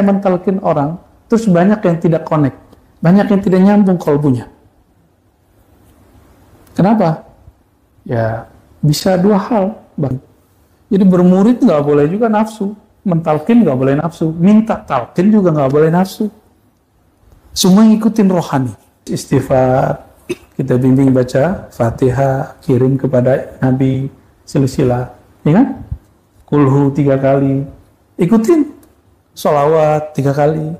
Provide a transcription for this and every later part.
mentalkin orang, terus banyak yang tidak connect, banyak yang tidak nyambung kolbunya. Kenapa? Ya bisa dua hal, Bang. Jadi bermurid nggak boleh juga nafsu, mentalkin nggak boleh nafsu, minta talkin juga nggak boleh nafsu. Semua ngikutin rohani. Istighfar, kita bimbing baca Fatihah, kirim kepada Nabi silsilah, ya kan? Kulhu 3 kali, ikutin. Sholawat 3 kali.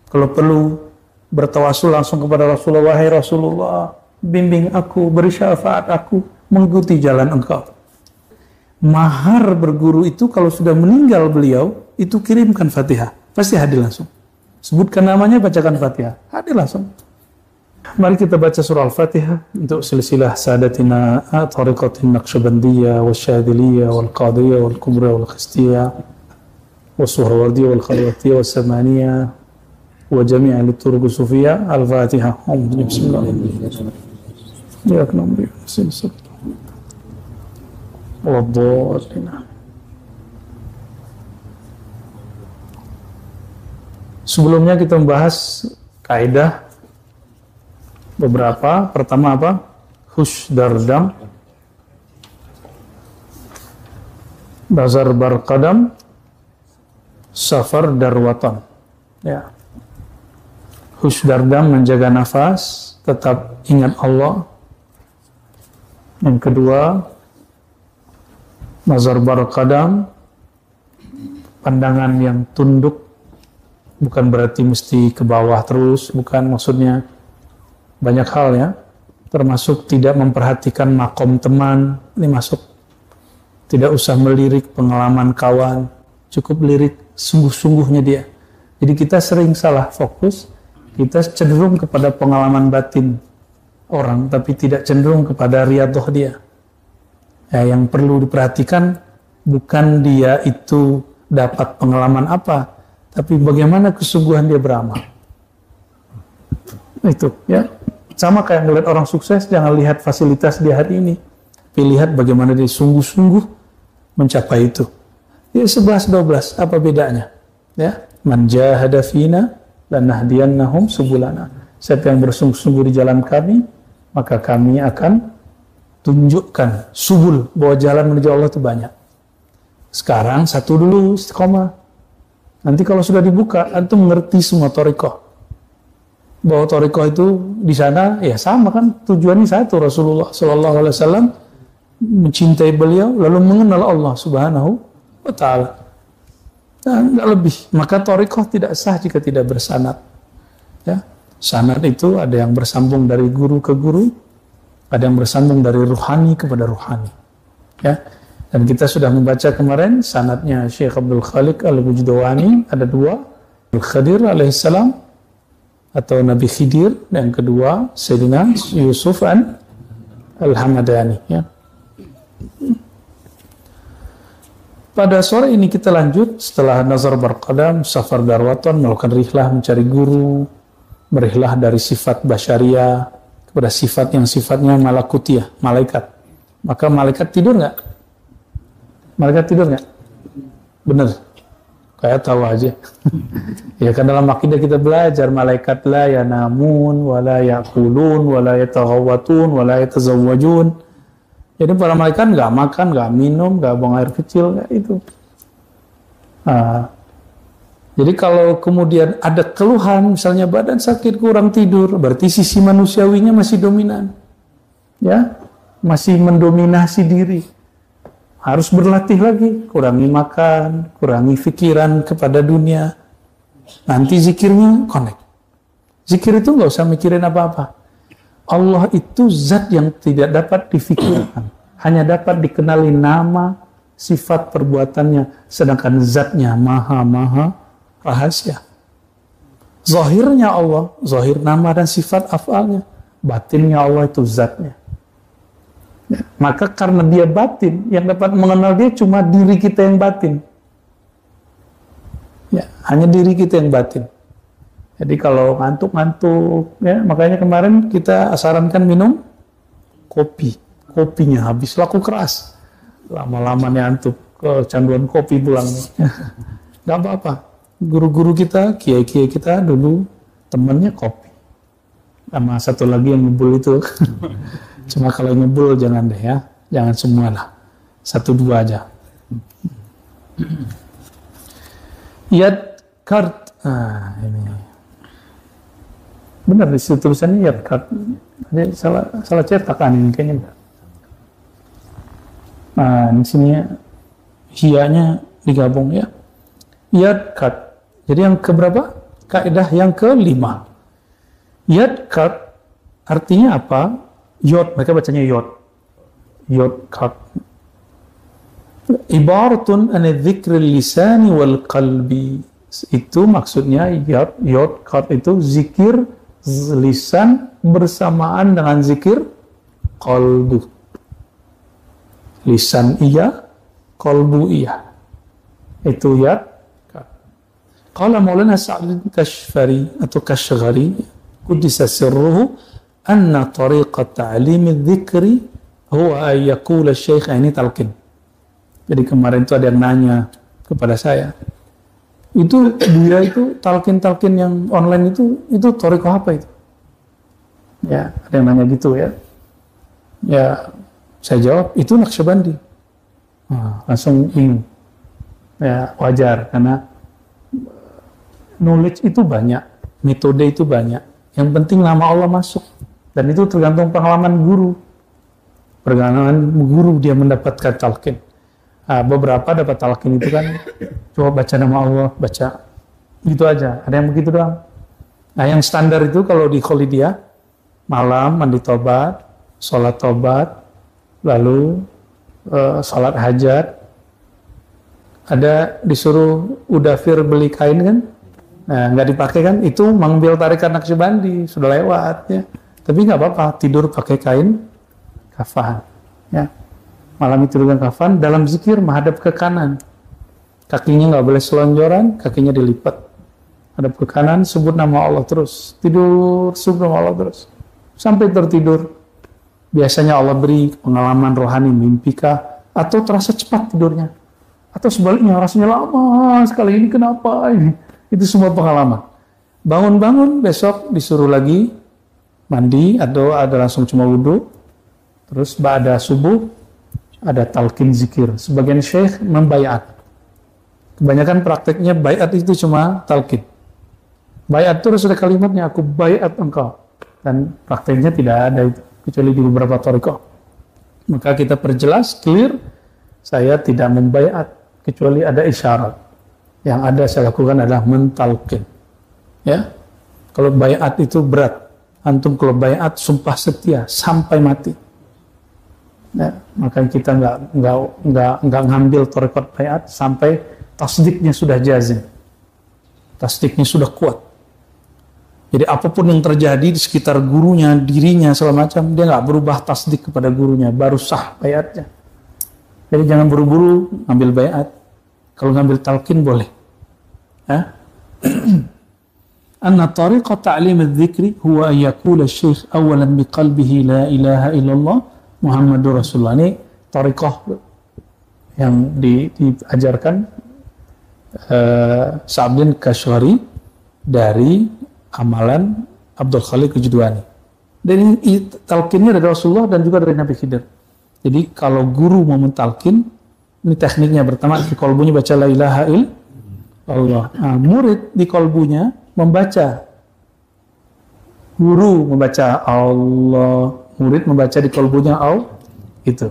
Kalau perlu bertawasul langsung kepada Rasulullah, wahai Rasulullah, bimbing aku, beri syafaat aku, mengikuti jalan engkau. Mahar berguru itu kalau sudah meninggal beliau, itu kirimkan Fatihah, pasti hadir langsung. Sebutkan namanya, bacakan Fatihah, hadir langsung. Mari kita baca surah Al-Fatihah untuk silsilah sadatina tariqatin naqsyabandiyah wasyadiliyah wal qadiyah wal kubra wal khistiyah والسهروردية والخلوتية والسمانية وجميع الطرق الصوفية. الفاتحة. بسم الله إياك نعبد وإياك نستعين والضالين. Sebelumnya kita membahas kaidah beberapa. Pertama apa? Husdardam, Bazar Barqadam, Safar Darwatan. Ya. Husdardam, menjaga nafas, tetap ingat Allah. Yang kedua, Mazar Barqadam, pandangan yang tunduk, bukan berarti mesti ke bawah terus, bukan, maksudnya banyak hal ya, termasuk tidak memperhatikan makom teman, ini masuk. Tidak usah melirik pengalaman kawan, cukup lirik sungguh-sungguhnya dia. Jadi kita sering salah fokus, kita cenderung kepada pengalaman batin orang, tapi tidak cenderung kepada riyadhah dia. Ya, yang perlu diperhatikan bukan dia itu dapat pengalaman apa, tapi bagaimana kesungguhan dia beramal. Itu ya. Sama kayak ngeliat orang sukses, jangan lihat fasilitas dia hari ini, tapi lihat bagaimana dia sungguh-sungguh mencapai itu. Ya 11-12, apa bedanya? Ya, man jahada fina lanahdiyannahum subulana. Siapa yang bersungguh-sungguh di jalan kami, maka kami akan tunjukkan subul, bahwa jalan menuju Allah itu banyak. Sekarang satu dulu, istiqomah. Nanti kalau sudah dibuka, antum mengerti semua thariqah. Bahwa thariqah itu di sana ya sama kan, tujuannya satu. Rasulullah sallallahu alaihi wasallam mencintai beliau lalu mengenal Allah Subhanahu wa ta'ala. Nah, enggak lebih. Maka thariqah tidak sah jika tidak bersanad. Ya, sanad itu ada yang bersambung dari guru ke guru, ada yang bersambung dari ruhani kepada ruhani. Ya. Dan kita sudah membaca kemarin sanadnya Syekh Abdul Khaliq Al-Bujdawani, ada 2, Al-Khadir alaihissalam atau Nabi Khidir, dan yang kedua Sayyidina Yusuf Al-Hamadani. Ya. Pada sore ini kita lanjut setelah Nazar Barqadam, Safar Darwatan, melakukan rihlah mencari guru, merihlah dari sifat basyariah kepada sifat yang sifatnya malakutiyah, malaikat. Maka malaikat tidur nggak? Malaikat tidur nggak? Bener? Kayak tahu aja. Ya kan dalam akidah kita belajar malaikat la yanamun, wala yakulun, wala yataghawatun, wala yatazawwajun. Jadi para malaikat nggak makan, nggak minum, nggak buang air kecil, kayak itu. Nah, jadi kalau kemudian ada keluhan, misalnya badan sakit, kurang tidur, berarti sisi manusiawinya masih dominan, ya, masih mendominasi diri. Harus berlatih lagi, kurangi makan, kurangi pikiran kepada dunia. Nanti zikirnya connect. Zikir itu nggak usah mikirin apa-apa. Allah itu zat yang tidak dapat difikirkan, hanya dapat dikenali nama, sifat perbuatannya, sedangkan zatnya maha rahasia. Zahirnya Allah, zahir nama dan sifat afalnya, batinnya Allah itu zatnya. Ya, maka karena dia batin, yang dapat mengenal dia cuma diri kita yang batin. Ya, hanya diri kita yang batin. Jadi kalau ngantuk-ngantuk, ya, makanya kemarin kita sarankan minum kopi. Kopinya habis, laku keras. Lama-lama ngantuk, kecanduan kopi pulang. Gak apa-apa. Guru-guru kita, kiai-kiai kita dulu temennya kopi. Sama satu lagi yang ngebul itu. Cuma kalau ngebul jangan deh ya. Jangan semua lah. 1-2 aja. Yad kart. Ini. Benar di situ tulisannya yad kart. Jadi salah cetakan ini kayaknya. Nah, di sini hiyanya digabung ya. Yad kart. Jadi yang keberapa? Kaidah yang kelima. Yad kart artinya apa? Yod, mereka bacanya yod. Yod kart. Ibaratun an dzikril lisani wal qalbi. Itu maksudnya yod kart itu zikir lisan bersamaan dengan zikir qalbu. Lisan iya, qalbu iya. Itu yad. Qala Maulana Sa'd Kashfari atau Kashghari Qudisa sirruhu anna tariqat ta'lim adh-dhikri huwa an yaqula asy-syaikh ini talqin. Jadi kemarin itu ada yang nanya kepada saya. Itu dia itu talqin-talqin yang online itu tariqah apa itu? Ya, ada yang nanya gitu ya. Ya, saya jawab itu Naqsyabandi. Langsung bingung. Ya, wajar karena knowledge itu banyak, metode itu banyak. Yang penting nama Allah masuk. Dan itu tergantung pengalaman guru. Pengalaman guru dia mendapatkan talqin. Beberapa dapat talqin itu kan, coba baca nama Allah, baca. Gitu aja. Ada yang begitu doang. Nah yang standar itu kalau di Kholidiyah, malam mandi tobat, sholat tobat, lalu sholat hajat. Ada disuruh udafir beli kain kan? Nah, nggak dipakai kan, itu mengambil tarikan Naqsyabandi, sudah lewat ya. Tapi nggak apa-apa, tidur pakai kain kafan ya. Malam itu dengan kafan, dalam zikir menghadap ke kanan. Kakinya nggak boleh selonjoran, kakinya dilipat. Hadap ke kanan, sebut nama Allah terus. Tidur, sebut nama Allah terus. Sampai tertidur. Biasanya Allah beri pengalaman rohani, mimpikah, atau terasa cepat tidurnya. Atau sebaliknya, rasanya lama sekali, ini kenapa ini? Itu semua pengalaman. Bangun-bangun, besok disuruh lagi mandi, atau ada langsung cuma wudhu. Terus ba'da subuh, ada talqin zikir. Sebagian syekh membayat. Kebanyakan prakteknya bayat itu cuma talqin. Bayat terus ada kalimatnya, aku bayat engkau. Dan prakteknya tidak ada itu, kecuali di beberapa thariqah. Maka kita perjelas, clear, saya tidak membayat, kecuali ada isyarat. Yang ada saya lakukan adalah mentalqin. Ya, kalau bayat itu berat. Antum kalau bayat sumpah setia sampai mati. Ya, maka kita nggak ngambil thariqat bayat sampai tasdiknya sudah jazim. Tasdiknya sudah kuat. Jadi apapun yang terjadi di sekitar gurunya, dirinya, segala macam, dia nggak berubah tasdik kepada gurunya, baru sah bayatnya. Jadi jangan buru-buru ngambil bayat. Kalau ngambil talqin boleh. Ya. Anna tariqat ta'lim adh-dhikri huwa an yaqula asy-syaikh awalan biqalbihi la ilaha illallah Muhammadur Rasulullah. Ini tariqah yang diajarkan Sa'd Kashghari dari amalan Abdul Khaliq Al-Judwani. Dan ini talqinnya dari Rasulullah dan juga dari Nabi Khidir. Jadi kalau guru mau mentalqin, ini tekniknya pertama di kolbunya baca la ilaha illallah. Nah, murid di kolbunya membaca. Guru membaca Allah, murid membaca di kolbunya Allah. Itu.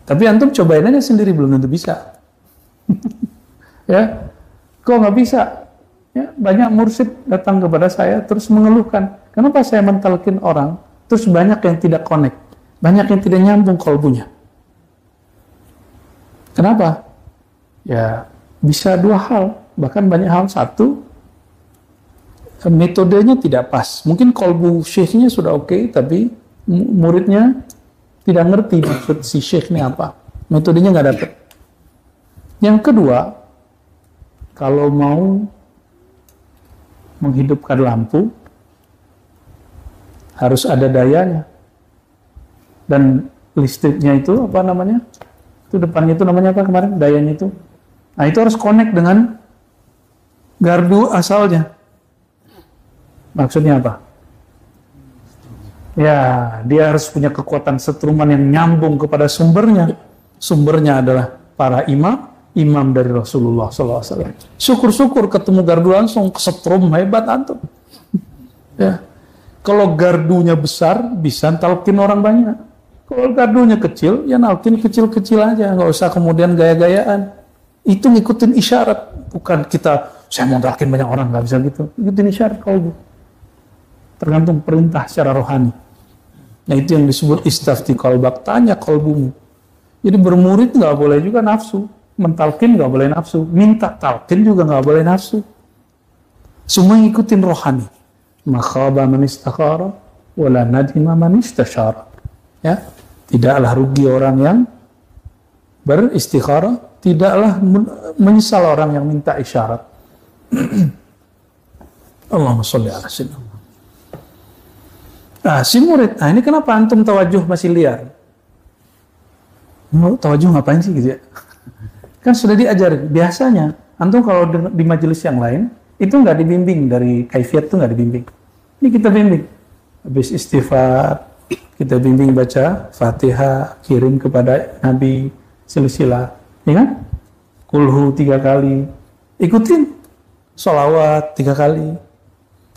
Tapi antum cobain aja sendiri, belum tentu bisa. Ya, kok nggak bisa? Ya, banyak mursyid datang kepada saya terus mengeluhkan, kenapa saya mentalkin orang, terus banyak yang tidak connect, banyak yang tidak nyambung kolbunya. Kenapa? Ya, bisa dua hal, bahkan banyak hal. Satu, metodenya tidak pas. Mungkin kolbu syekhnya sudah oke, tapi muridnya tidak ngerti maksud si syekh ini apa. Metodenya nggak dapet. Yang kedua, kalau mau menghidupkan lampu, harus ada dayanya. Dan listriknya itu, apa namanya? Itu depannya itu namanya apa kemarin? Dayanya itu. Nah, itu harus connect dengan Gardu asalnya. Maksudnya apa? Ya, dia harus punya kekuatan setruman yang nyambung kepada sumbernya. Sumbernya adalah para imam dari Rasulullah SAW. Syukur-syukur ketemu gardu langsung, kesetrum hebat antum. Ya. Kalau gardunya besar, bisa talkin orang banyak. Kalau gardunya kecil, ya nalkin kecil-kecil aja. Nggak usah kemudian gaya-gayaan. Itu ngikutin isyarat. Bukan kita, saya mau talkin banyak orang, nggak bisa gitu. Ngikutin isyarat kalau tergantung perintah secara rohani. Nah itu yang disebut istafti qalbak, tanya qalbumu. Jadi bermurid nggak boleh juga nafsu, mentalkin nggak boleh nafsu, minta talkin juga nggak boleh nafsu. Semua ngikutin rohani. Makhaba man istakhara wala nadima man istasyara. Ya, tidaklah rugi orang yang beristikhara, tidaklah menyesal orang yang minta isyarat. Allahumma sholli ala sayyidina. Nah, si murid, ini kenapa antum tawajuh masih liar? Mau tawajuh ngapain sih gitu ya? Kan sudah diajarin. Biasanya, antum kalau di majelis yang lain, itu nggak dibimbing dari kaifiat itu nggak dibimbing. Ini kita bimbing. Habis istighfar, kita bimbing baca Fatihah, kirim kepada Nabi silsilah, ya kan? Kulhu 3 kali, ikutin. Sholawat 3 kali.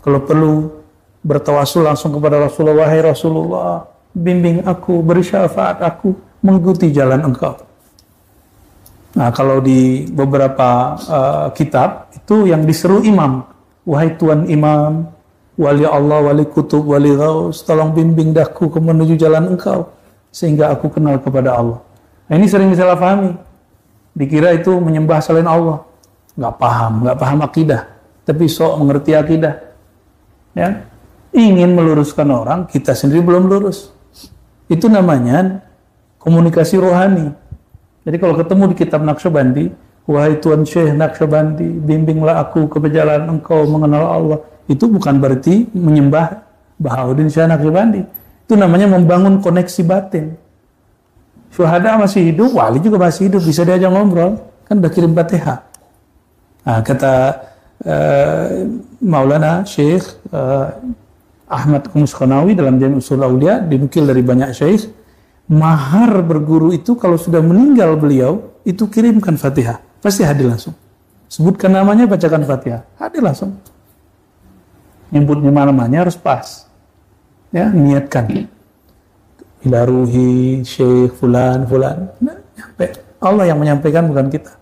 Kalau perlu bertawasul langsung kepada Rasulullah, wahai Rasulullah, bimbing aku, beri syafaat aku, mengikuti jalan engkau. Nah, kalau di beberapa kitab, itu yang diseru imam, wahai Tuan Imam, wali Allah, wali kutub, wali ghaus, tolong bimbing daku ke menuju jalan engkau, sehingga aku kenal kepada Allah. Nah, ini sering disalah pahami. Dikira itu menyembah selain Allah. Nggak paham akidah, tapi sok mengerti akidah. Ya. Ingin meluruskan orang, kita sendiri belum lurus. Itu namanya komunikasi rohani. Jadi kalau ketemu di kitab Naqsyabandi, wahai Tuan Syekh Naqsyabandi, bimbinglah aku ke jalan engkau mengenal Allah. Itu bukan berarti menyembah Bahauddin Syekh Naqsyabandi. Itu namanya membangun koneksi batin. Syuhada masih hidup, wali juga masih hidup, bisa diajak ngobrol. Kan udah kirim Fatihah. Nah, kata Maulana Syekh Ahmad Kumus Khonawi dalam Jami' Ushul Aulia, dinukil dari banyak syekh, mahar berguru itu kalau sudah meninggal beliau, itu kirimkan Fatihah, pasti hadir langsung. Sebutkan namanya, bacakan Fatihah, hadir langsung. Nyebutnya namanya harus pas. Ya, niatkan. Ila ruhi syekh fulan. Nah, nyampe. Allah yang menyampaikan, bukan kita.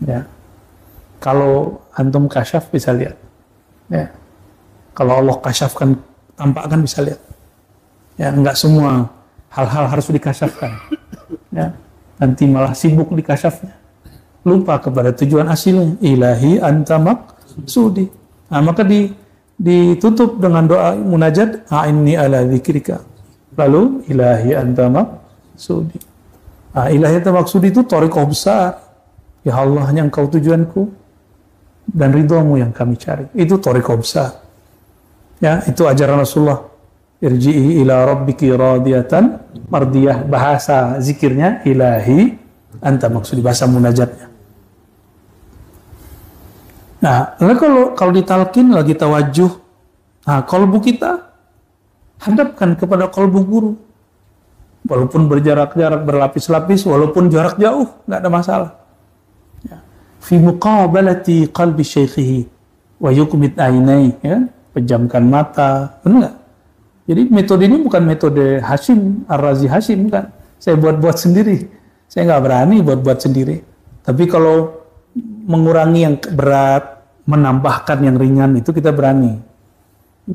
Ya. Kalau antum kasyaf bisa lihat. Ya. Kalau Allah kasyafkan, tampakkan bisa lihat. Ya, enggak semua hal-hal harus dikasyafkan. Ya, nanti malah sibuk dikasyafnya. Lupa kepada tujuan asilnya. Ilahi anta maqsudi. Nah, maka ditutup dengan doa munajat, a'inni ala dzikrika. Lalu ilahi anta maqsudi. Nah, ilahi anta maqsudi itu thariqah besar. Ya Allah, hanya engkau tujuanku dan ridhamu yang kami cari. Itu thariqah besar. Ya, itu ajaran Rasulullah. Irji'i ila rabbiki radiyatan mardiyah. Bahasa zikirnya ilahi anta maksudi, bahasa munajatnya. Nah, lalu kalau ditalkin lagi tawajuh, nah qalbu kita hadapkan kepada qalbu guru. Walaupun berjarak-jarak, berlapis-lapis, walaupun jarak jauh, nggak ada masalah. Ya. Fi muqabalati qalbi syaikhihi wa yukmit ainai, ya. Pejamkan mata, benar. Jadi metode ini bukan metode Hashim, Ar-Razi Hashim, kan. Saya buat-buat sendiri. Saya nggak berani buat-buat sendiri. Tapi kalau mengurangi yang berat, menambahkan yang ringan, itu kita berani.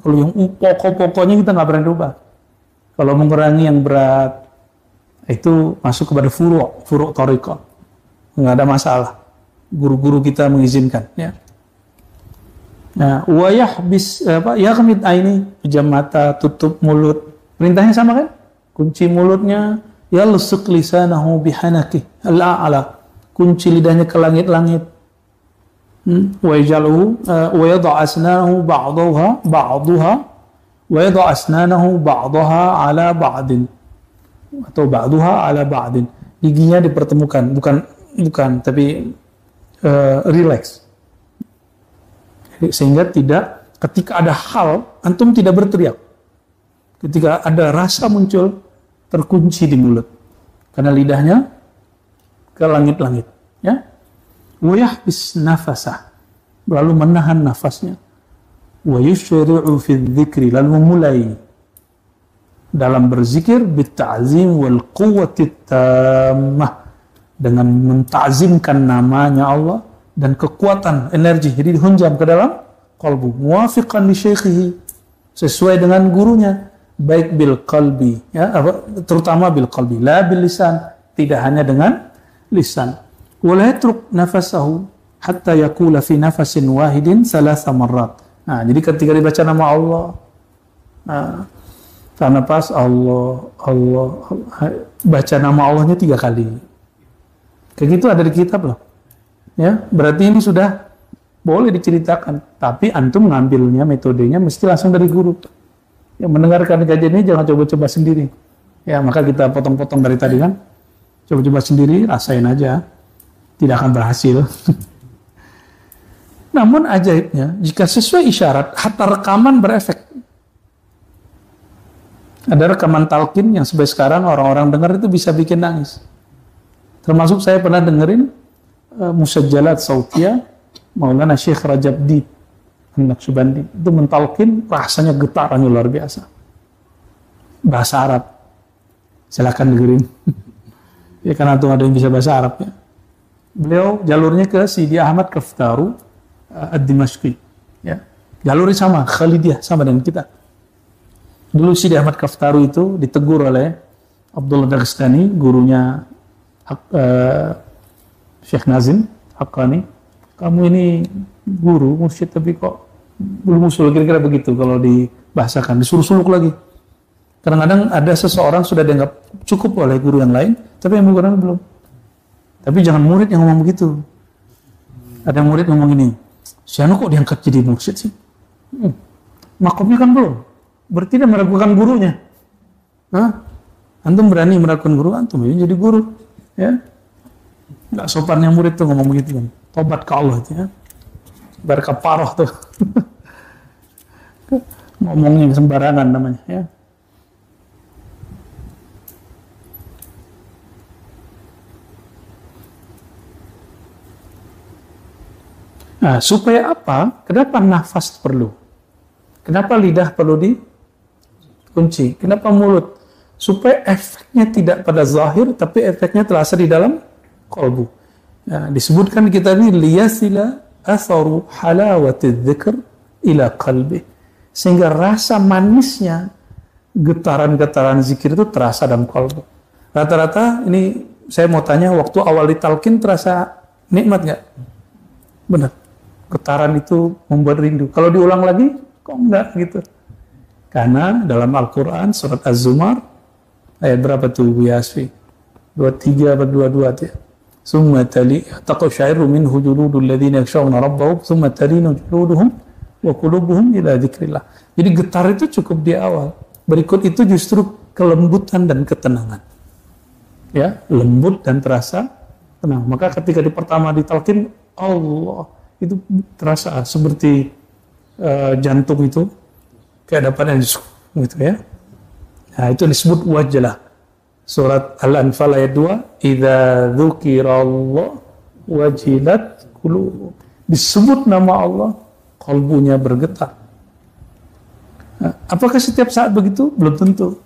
Kalau yang pokok-pokoknya kita nggak berani rubah. Kalau mengurangi yang berat, itu masuk kepada furu' thariqah. Nggak ada masalah. Guru-guru kita mengizinkan, ya. Nah, yaghmid aini, pejam mata, tutup mulut. Perintahnya sama kan? Kunci mulutnya, yalsuq lisanahu bihanaki al-a'la. Kunci lidahnya ke langit-langit. Wa yaj'aluhu wa yad'a asnahu ba'daha wa yad'a asnanahu ba'daha ala ba'din. Atau ba'daha ala ba'din. Giginya dipertemukan, bukan tapi relax. Sehingga tidak, ketika ada hal, antum tidak berteriak. Ketika ada rasa muncul, terkunci di mulut. Karena lidahnya ke langit-langit. Ya. Wa yahbis nafasah. Lalu menahan nafasnya. Wa yushri'u fi dzikri. Lalu memulai dalam berzikir bitta'zim wal quwwati tammah. Dengan menta'zimkan namanya Allah dan kekuatan energi, jadi dihunjam ke dalam qalbu, muwafiqan li syaikhihi, sesuai dengan gurunya, baik bil qalbi, ya, terutama bil qalbi, la bil lisan, tidak hanya dengan lisan. Wala yatruk nafasahu hatta yaqula fi nafasin wahidin salasa marrat. Nah, jadi ketika dibaca nama Allah, nafas Allah, Allah, baca nama Allahnya 3 kali. Kayak gitu ada di kitab loh. Ya, berarti ini sudah boleh diceritakan, tapi antum ngambilnya metodenya mesti langsung dari guru. Ya, mendengarkan kajian ini jangan coba-coba sendiri. Ya, maka kita potong-potong dari tadi kan. Coba-coba sendiri, rasain aja. Tidak akan berhasil. Namun ajaibnya, jika sesuai isyarat, hatta rekaman berefek. Ada rekaman talqin yang sampai sekarang orang-orang dengar itu bisa bikin nangis. Termasuk saya pernah dengerin musajjalat sautiyah Maulana Syekh Rajab Dib An-Naqsyabandi, itu mentalkin, rasanya getarannya luar biasa, bahasa Arab. Silakan dengerin. Ya, karena tuh ada yang bisa bahasa Arab ya. Beliau jalurnya ke Sidi Ahmad Kaftaru Ad-Dimashqi ya. Jalurnya sama, Khalidiyah, sama dengan kita. Dulu Sidi Ahmad Kaftaru itu ditegur oleh Abdullah Dagestani, gurunya Syekh Nazim Haqqani, kamu ini guru, mursyid, tapi kok belum usul, kira-kira begitu kalau dibahasakan, disuruh suluk lagi. Kadang-kadang ada seseorang sudah dianggap cukup oleh guru yang lain, tapi yang guru belum. Tapi jangan murid yang ngomong begitu. Ada murid ngomong ini, si Anu kok diangkat jadi mursyid sih? Makomnya kan belum, berarti dia meragukan gurunya. Hah? Antum berani meragukan guru, antum jadi guru. Ya, nggak sopannya murid tuh ngomong begitu kan. Tobat ke Allah itu ya, berkaparoh tuh. Ngomongnya sembarangan namanya ya. Nah, supaya apa? Kenapa nafas perlu? Kenapa lidah perlu dikunci? Kenapa mulut? Supaya efeknya tidak pada zahir, tapi efeknya terasa di dalam qalbu. Ya, disebutkan kita ini liyasila atharu halawati dzikr ila qalbi, sehingga rasa manisnya getaran-getaran zikir itu terasa dalam qalbu. Rata-rata ini saya mau tanya, waktu awal ditalkin terasa nikmat nggak? Benar. Getaran itu membuat rindu. Kalau diulang lagi, kok enggak gitu? Karena dalam Al-Quran surat Az-Zumar ayat berapa tuh Bu Yasfi? 23 atau 22 tuh ya. Summa tali taqshairu minhu juludul ladzina yakhshawna rabbahum summa talinu juluduhum wa qulubuhum ila dzikrillah. Jadi getar itu cukup di awal. Berikut itu justru kelembutan dan ketenangan. Ya, lembut dan terasa tenang. Maka ketika di pertama ditalkin, Allah, itu terasa seperti jantung itu kayak dapat gitu ya. Nah, itu disebut wajalah. Surat Al-Anfal ayat 2, idza dzukirallah wajilat qulubuhum. Disebut nama Allah, kalbunya bergetar. Nah, apakah setiap saat begitu? Belum tentu.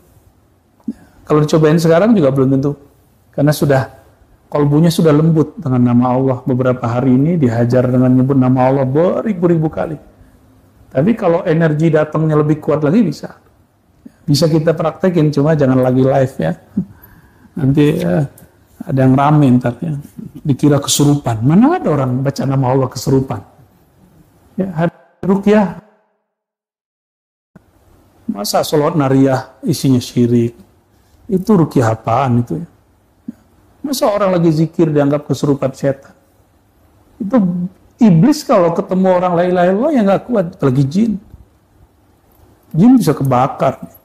Kalau dicobain sekarang juga belum tentu. Karena kalbunya sudah lembut dengan nama Allah. Beberapa hari ini dihajar dengan nyebut nama Allah beribu-ribu kali. Tapi kalau energi datangnya lebih kuat lagi bisa. Bisa kita praktekin, cuma jangan lagi live ya. Nanti ada yang rame ntar ya. Dikira kesurupan. Mana ada orang baca nama Allah kesurupan? Ya, ruqyah. Masa sholat nariyah isinya syirik? Itu ruqyah apaan itu ya? Masa orang lagi zikir dianggap kesurupan setan? Itu iblis kalau ketemu orang la ilaha illallah yang nggak kuat, apalagi jin. Jin bisa kebakar.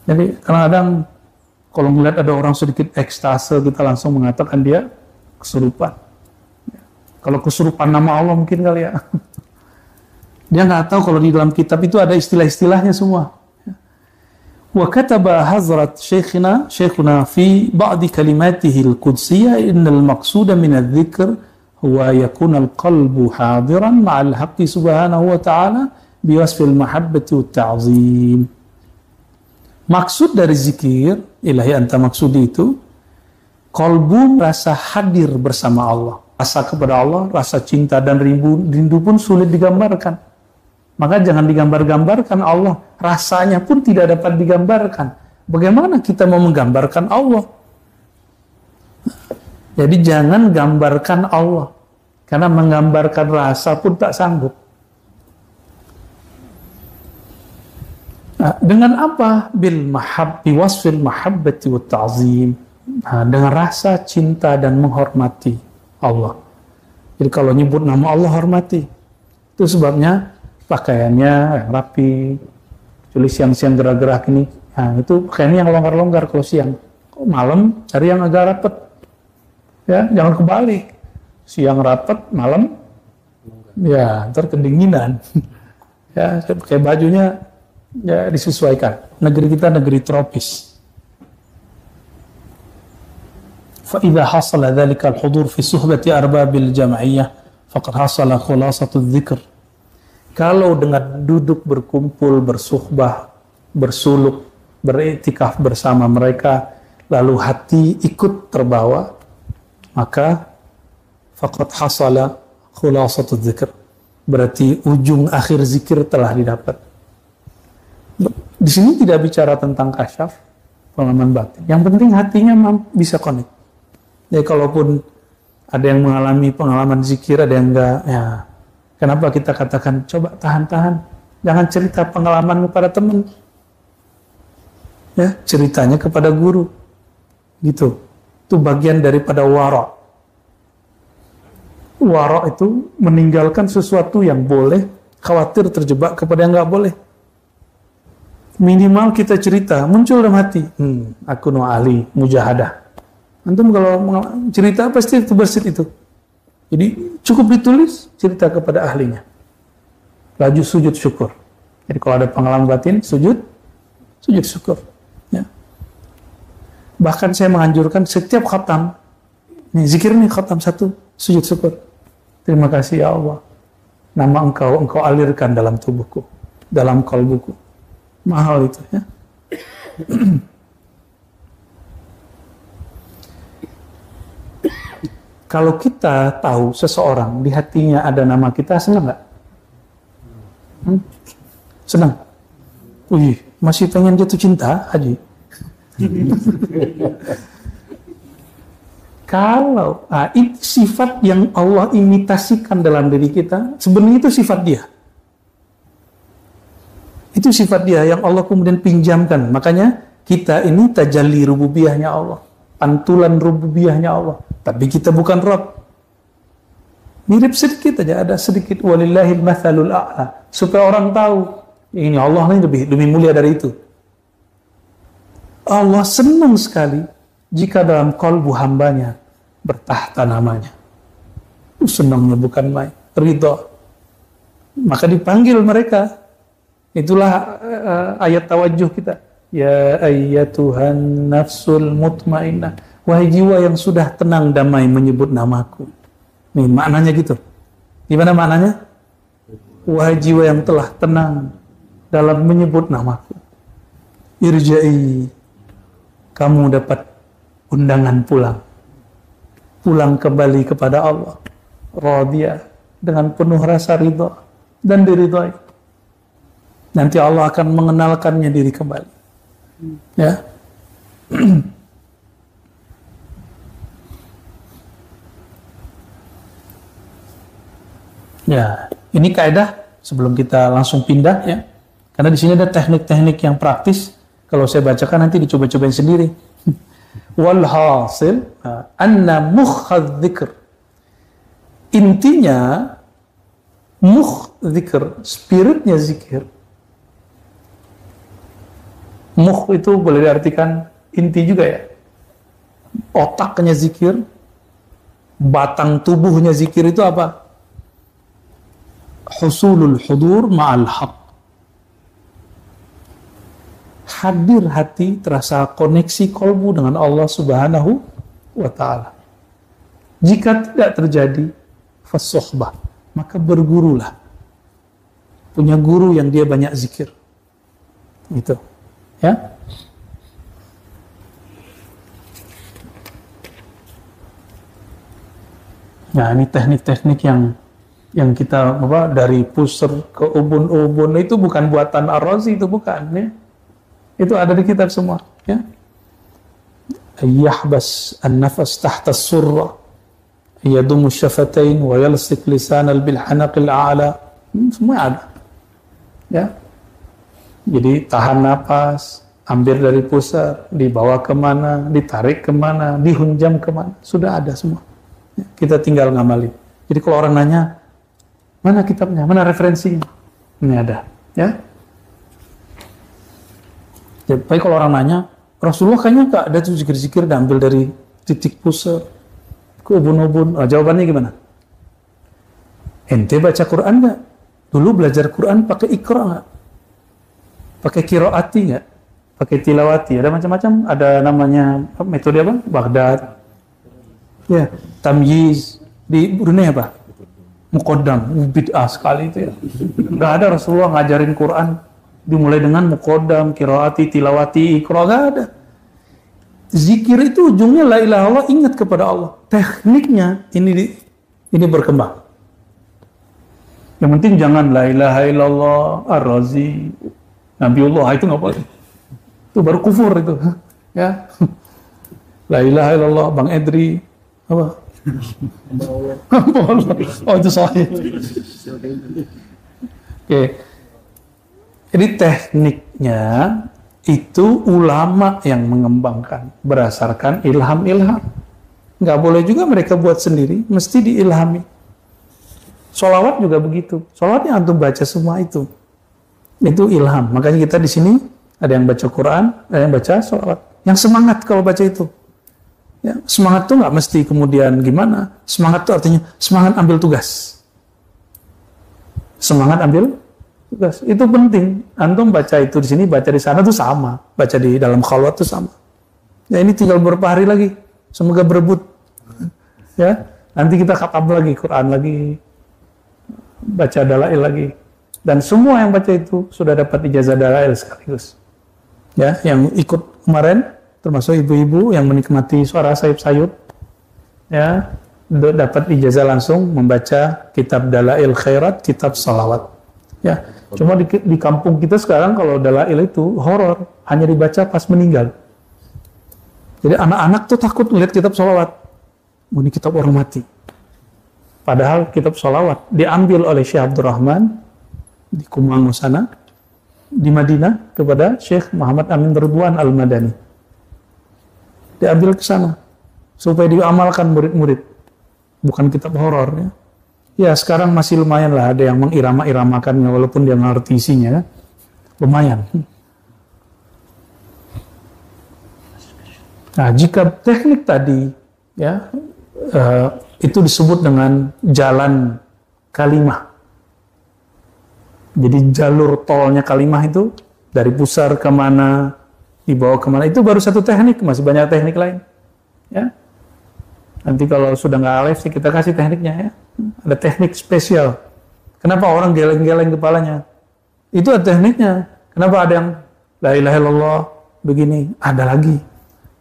Jadi kadang-kadang kalau melihat ada orang sedikit ekstase, kita langsung mengatakan dia kesurupan. Kalau kesurupan nama Allah mungkin kali ya. Dia nggak tahu kalau di dalam kitab itu ada istilah-istilahnya semua. Wa kataba Hazrat Syekhuna fi ba'di kalimatihi al-qudsiyah innal maqsuda min adh-dhikr huwa yakuna al-qalbu hadiran ma'al haqqi subhanahu wa ta'ala biwasfil mahabbati wa ta'zim. Maksud dari zikir, ilahi anta maksudi itu, qalbu rasa hadir bersama Allah. Rasa kepada Allah, rasa cinta dan rindu pun sulit digambarkan. Maka jangan digambar-gambarkan Allah. Rasanya pun tidak dapat digambarkan. Bagaimana kita mau menggambarkan Allah? Jadi jangan gambarkan Allah. Karena menggambarkan rasa pun tak sanggup. Nah, dengan apa? Biwasfil mahabbati wa ta'zim. Nah, dengan rasa cinta dan menghormati Allah. Jadi kalau nyebut nama Allah, hormati. Itu sebabnya pakaiannya rapi, kecuali siang-siang gerak-gerak ini. Nah, itu pakaiannya yang longgar-longgar kalau siang. Malam cari yang agak rapet. Ya, jangan kebalik. Siang rapet, malam ya ntar kedinginan. Ya, pakai bajunya ya disesuaikan. Negeri kita negeri tropis. Fa idza hasala dzalika al-hudur fi suhbati arbabil jam'iyyah faqad hasala khulasatu dzikr. Kalau dengan duduk berkumpul, bersuhbah, bersuluk, beriktikaf bersama mereka, lalu hati ikut terbawa, maka faqad hasala khulasatu dzikr. Berarti ujung akhir zikir telah didapat. Di sini tidak bicara tentang kasyaf, pengalaman batin. Yang penting hatinya bisa connect. Jadi kalaupun ada yang mengalami pengalaman zikir, ada yang enggak, ya kenapa kita katakan, coba tahan-tahan. Jangan cerita pengalaman kepada teman. Ya, ceritanya kepada guru. Gitu. Itu bagian daripada wara'. Wara' itu meninggalkan sesuatu yang boleh, khawatir terjebak kepada yang nggak boleh. Minimal kita cerita, muncul dalam hati. Aku nu ahli mujahadah. Antum kalau cerita pasti terbersit itu. Jadi cukup ditulis, cerita kepada ahlinya. Laju sujud syukur. Jadi kalau ada pengalaman batin, sujud syukur. Ya. Bahkan saya menganjurkan setiap khatam, zikir nih khatam 1, sujud syukur. Terima kasih ya Allah. Nama engkau alirkan dalam tubuhku, dalam kalbuku. Mahal itu ya. Kalau kita tahu seseorang di hatinya ada nama kita, senang nggak? Senang? Wih, masih pengen jatuh cinta, Haji? Kalau itu sifat yang Allah imitasikan dalam diri kita, sebenarnya itu sifat dia. Itu sifat dia yang Allah kemudian pinjamkan. Makanya kita ini tajalli rububiyahnya Allah, pantulan rububiyahnya Allah. Tapi kita bukan Rabb. Mirip sedikit aja, ada sedikit walillahil mathalul a'la. Supaya orang tahu, ini Allah ini lebih mulia dari itu. Allah senang sekali jika dalam kalbu hambanya bertahta namanya. Senangnya bukan main, ridha. Maka dipanggil mereka. Itulah ayat tawajuh kita. Ya ayyatuhan nafsul mutmainnah. Wahai jiwa yang sudah tenang damai menyebut namaku. Nih maknanya gitu. Gimana maknanya? Wahai jiwa yang telah tenang dalam menyebut namaku. Irja'i. Kamu dapat undangan pulang. Pulang kembali kepada Allah. Radiyah. Dengan penuh rasa ridha. Dan diridhai. Nanti Allah akan mengenalkannya diri kembali. Ya. Ya, ini kaidah sebelum kita langsung pindah ya. Karena di sini ada teknik-teknik yang praktis. Kalau saya bacakan nanti dicoba-cobain sendiri. Walhasil anna mukhadz dzikr. Intinya mukh dzikr, spiritnya zikir. Mukh itu boleh diartikan inti juga ya. Otaknya zikir, batang tubuhnya zikir itu apa? husulul hudur ma'al haq. Hadir hati, terasa koneksi kolbu dengan Allah Subhanahu wa ta'ala. Jika tidak terjadi fasuhbah, maka bergurulah. Punya guru yang dia banyak zikir. Gitu. Ya. Nah, ini teknik-teknik yang kita dari pusar ke ubun-ubun itu bukan buatan Ar-Razi, itu bukan ya. Itu ada di kitab semua ya. Yahbas an-nafas tahta as-surra yadumu syafatain wa yalsik lisanal bil hanaqil a'la. Semua ada. Ya. Jadi tahan napas, ambil dari pusar, dibawa kemana, ditarik kemana, dihunjam kemana, sudah ada semua. Ya, kita tinggal ngamalin. Jadi kalau orang nanya, mana kitabnya, mana referensinya, ini ada. Ya. Jadi kalau orang nanya, Rasulullah kayaknya nggak ada tuh zikir-zikir diambil dari titik pusar ke ubun-ubun. Oh, jawabannya gimana? Ente baca Quran nggak? Dulu belajar Quran pakai Iqra nggak? Pakai qiraati nggak? Pakai tilawati? Ada macam-macam. Ada namanya metode apa? Baghdad. Ya, tamyiz. Di Brunei apa? Muqaddam. Bid'ah sekali itu ya. Nggak ada Rasulullah ngajarin Quran dimulai dengan muqaddam, qiraati, tilawati, Iqra. Nggak ada. Zikir itu ujungnya la ilaha illallah, ingat kepada Allah. Tekniknya ini berkembang. Yang penting jangan la ilaha illallah, Ar-Razi, Nabiullah, itu nggak boleh. Itu baru kufur itu. Ya. La ilaha illallah, Bang Edri, apa? Oh, itu sahih. Oke. Jadi tekniknya itu ulama yang mengembangkan berdasarkan ilham-ilham. Nggak boleh juga mereka buat sendiri, mesti diilhami. Sholawat juga begitu. Sholawat yang antum baca semua itu ilham. Makanya kita di sini ada yang baca Quran, ada yang baca sholawat. Yang semangat kalau baca itu. Ya, semangat tuh nggak mesti kemudian gimana. Semangat tuh artinya semangat ambil tugas. Semangat ambil tugas. Itu penting. Antum baca itu di sini, baca di sana tuh sama. Baca di dalam khalwat tuh sama. Ya, ini tinggal beberapa hari lagi. Semoga berebut. Ya, nanti kita khatam lagi Quran lagi. Baca dalail lagi. Dan semua yang baca itu sudah dapat ijazah dalail sekaligus. Ya, yang ikut kemarin termasuk ibu-ibu yang menikmati suara sayup-sayup, ya, dapat ijazah langsung membaca kitab dalail khairat, kitab salawat. Ya, cuma di kampung kita sekarang kalau dalail itu horor, hanya dibaca pas meninggal. Jadi anak-anak tuh takut melihat kitab salawat. Ini kitab orang mati. Padahal kitab salawat diambil oleh Syekh Abdurrahman di Kumangu sana, di Madinah kepada Syekh Muhammad Amin Ridwan Al-Madani. Diambil ke sana supaya diamalkan murid-murid. Bukan kitab horor ya. Ya, sekarang masih lumayan lah ada yang mengirama-iramakannya walaupun dia ngerti isinya. Lumayan. Nah, jika teknik tadi ya itu disebut dengan jalan kalimah. Jadi jalur tolnya kalimah itu dari pusar kemana, dibawa kemana, itu baru satu teknik, masih banyak teknik lain. Ya. Nanti kalau sudah nggak alif sih kita kasih tekniknya ya. Ada teknik spesial. Kenapa orang geleng-geleng kepalanya? Itu ada tekniknya. Kenapa ada yang la ilaha illallah begini, ada lagi.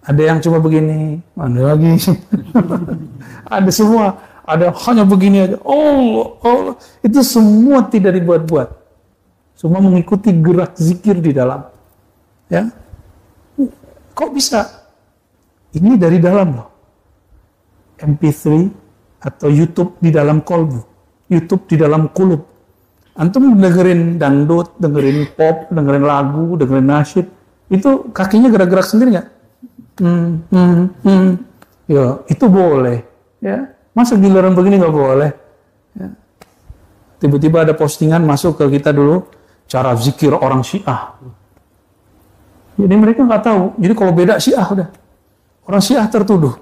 Ada yang cuma begini, ada lagi. Ada semua, ada hanya begini aja. Oh, itu semua tidak dibuat-buat. Semua mengikuti gerak zikir di dalam. Ya. Kok bisa? Ini dari dalam loh. MP3 atau YouTube di dalam kolbu. YouTube di dalam kulub. Antum dengerin dangdut, dengerin pop, dengerin lagu, dengerin nasyid. Itu kakinya gerak-gerak sendiri nggak? Ya, itu boleh. Ya, masa giliran begini nggak boleh? Ya. Tiba-tiba ada postingan masuk ke kita dulu, cara zikir orang Syiah. Jadi mereka nggak tahu. Jadi kalau beda Syiah udah. Orang Syiah tertuduh.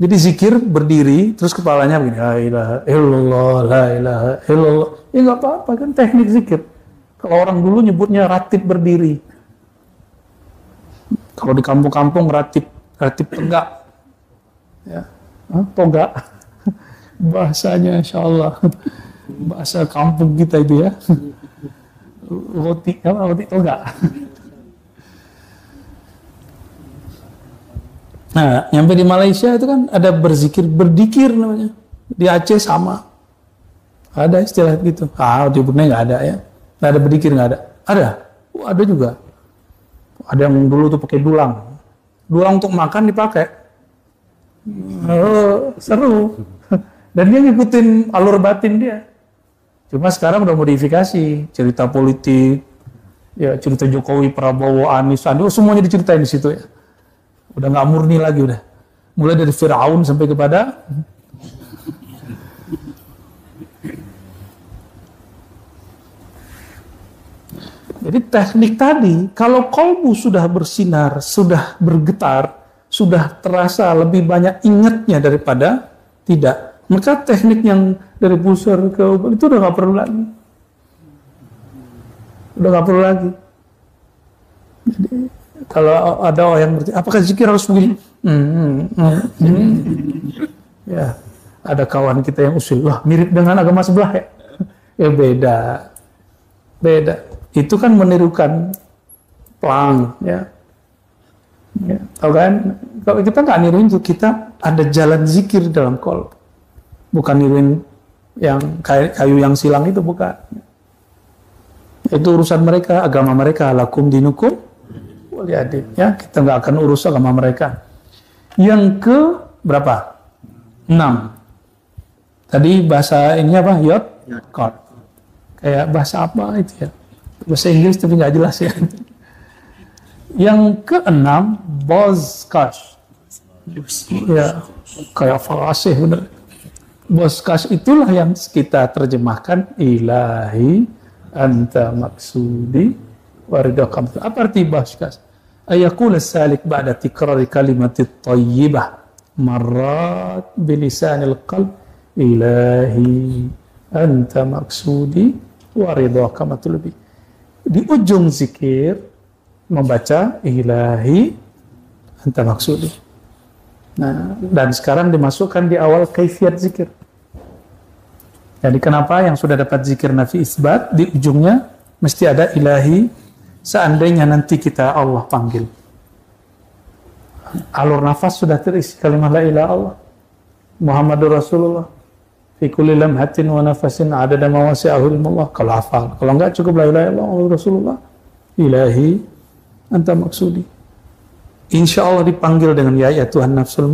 Jadi zikir berdiri, terus kepalanya begini, la ilaha illallah, la ilaha illallah. Ya nggak apa-apa kan teknik zikir. Kalau orang dulu nyebutnya ratib berdiri. Kalau di kampung-kampung ratib tegak. Ya, togak. Bahasanya insya Allah. Bahasa kampung kita itu ya. Roti togak. Nah, nyampe di Malaysia itu kan ada berdikir namanya. Di Aceh sama. Ada istilah gitu. Di Brunei nggak ada ya. Nggak ada berdikir, nggak ada. Ada? Ada juga. Ada yang dulu tuh pakai dulang. Dulang untuk makan dipakai. Seru. Dan dia ngikutin alur batin dia. Cuma sekarang udah modifikasi. Cerita politik, ya cerita Jokowi, Prabowo, Anies, Sandi, semuanya diceritain di situ ya. Udah nggak murni lagi udah. Mulai dari Fir'aun sampai kepada jadi teknik tadi, kalau kolbu sudah bersinar, sudah bergetar, sudah terasa lebih banyak ingatnya daripada tidak. Maka teknik yang dari pusar ke itu udah nggak perlu lagi. Udah nggak perlu lagi. Jadi kalau ada orang yang bertanya, apakah zikir harus begini? Ya, ada kawan kita yang usul, wah mirip dengan agama sebelah ya? Ya beda. Itu kan menirukan pelang, ya. Tahu kan? Kalau kita nggak niruin itu, kita ada jalan zikir dalam kolb. Bukan niruin yang kayu yang silang itu, bukan. Itu urusan mereka, agama mereka, lakum dinukum waliyadin. Ya, kita nggak akan urus agama mereka. Yang ke berapa? 6. Tadi bahasa ini apa? Yod? Kod. Kayak bahasa apa itu ya? Bahasa Inggris tapi nggak jelas ya. Yang ke-6, bozkash. Ya, kayak fasih bener. Bozkash itulah yang kita terjemahkan ilahi anta maksudi waridakam. Apa arti bozkash? Ayakul salik ba'da tikrari kalimatit tayyibah marrat bilisanil qalb ilahi anta maksudi waridakam lebih. Di ujung zikir membaca ilahi anta maksudi. Nah, dan sekarang dimasukkan di awal kaifiat zikir. Jadi kenapa yang sudah dapat zikir nafi isbat di ujungnya mesti ada ilahi seandainya nanti kita Allah panggil. Alur nafas sudah terisi kalimat la ilaha Allah Muhammadur Rasulullah fi kulli lamhatin wa nafasin adada ma wasi'ahu ilmullah. Kalau hafal, kalau enggak cukup la ilaha illallah Rasulullah ilahi anta maksudi. Insya Allah dipanggil dengan ya Tuhan nafsul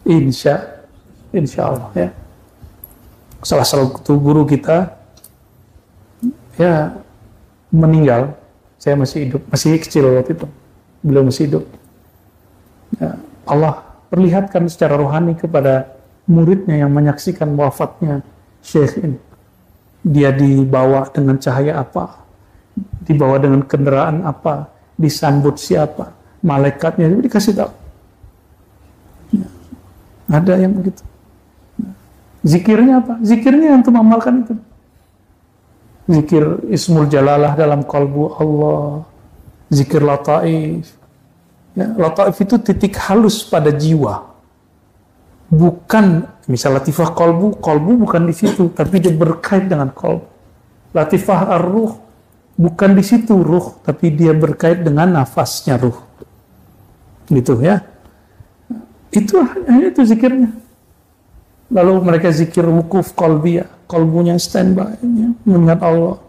insya Allah ya. Salah satu guru kita ya meninggal, saya masih hidup, masih kecil waktu itu, beliau masih hidup ya, Allah perlihatkan secara rohani kepada muridnya yang menyaksikan wafatnya Syekh ini. Dia dibawa dengan cahaya apa, dibawa dengan kendaraan apa, disambut siapa, malaikatnya dikasih tahu. Ya, ada yang begitu. Zikirnya apa? Zikirnya yang mengamalkan itu. Zikir Ismul Jalalah dalam kalbu Allah. Zikir Lataif. Ya, Lataif itu titik halus pada jiwa. Bukan, misal latifah kalbu bukan di situ, tapi dia berkait dengan kalbu. Latifah ar-ruh, bukan di situ ruh, tapi dia berkait dengan nafasnya ruh. Gitu ya. Itu hanya itu zikirnya. Lalu mereka zikir wukuf qalbiyah, kalbunya standby, ya, mengingat Allah.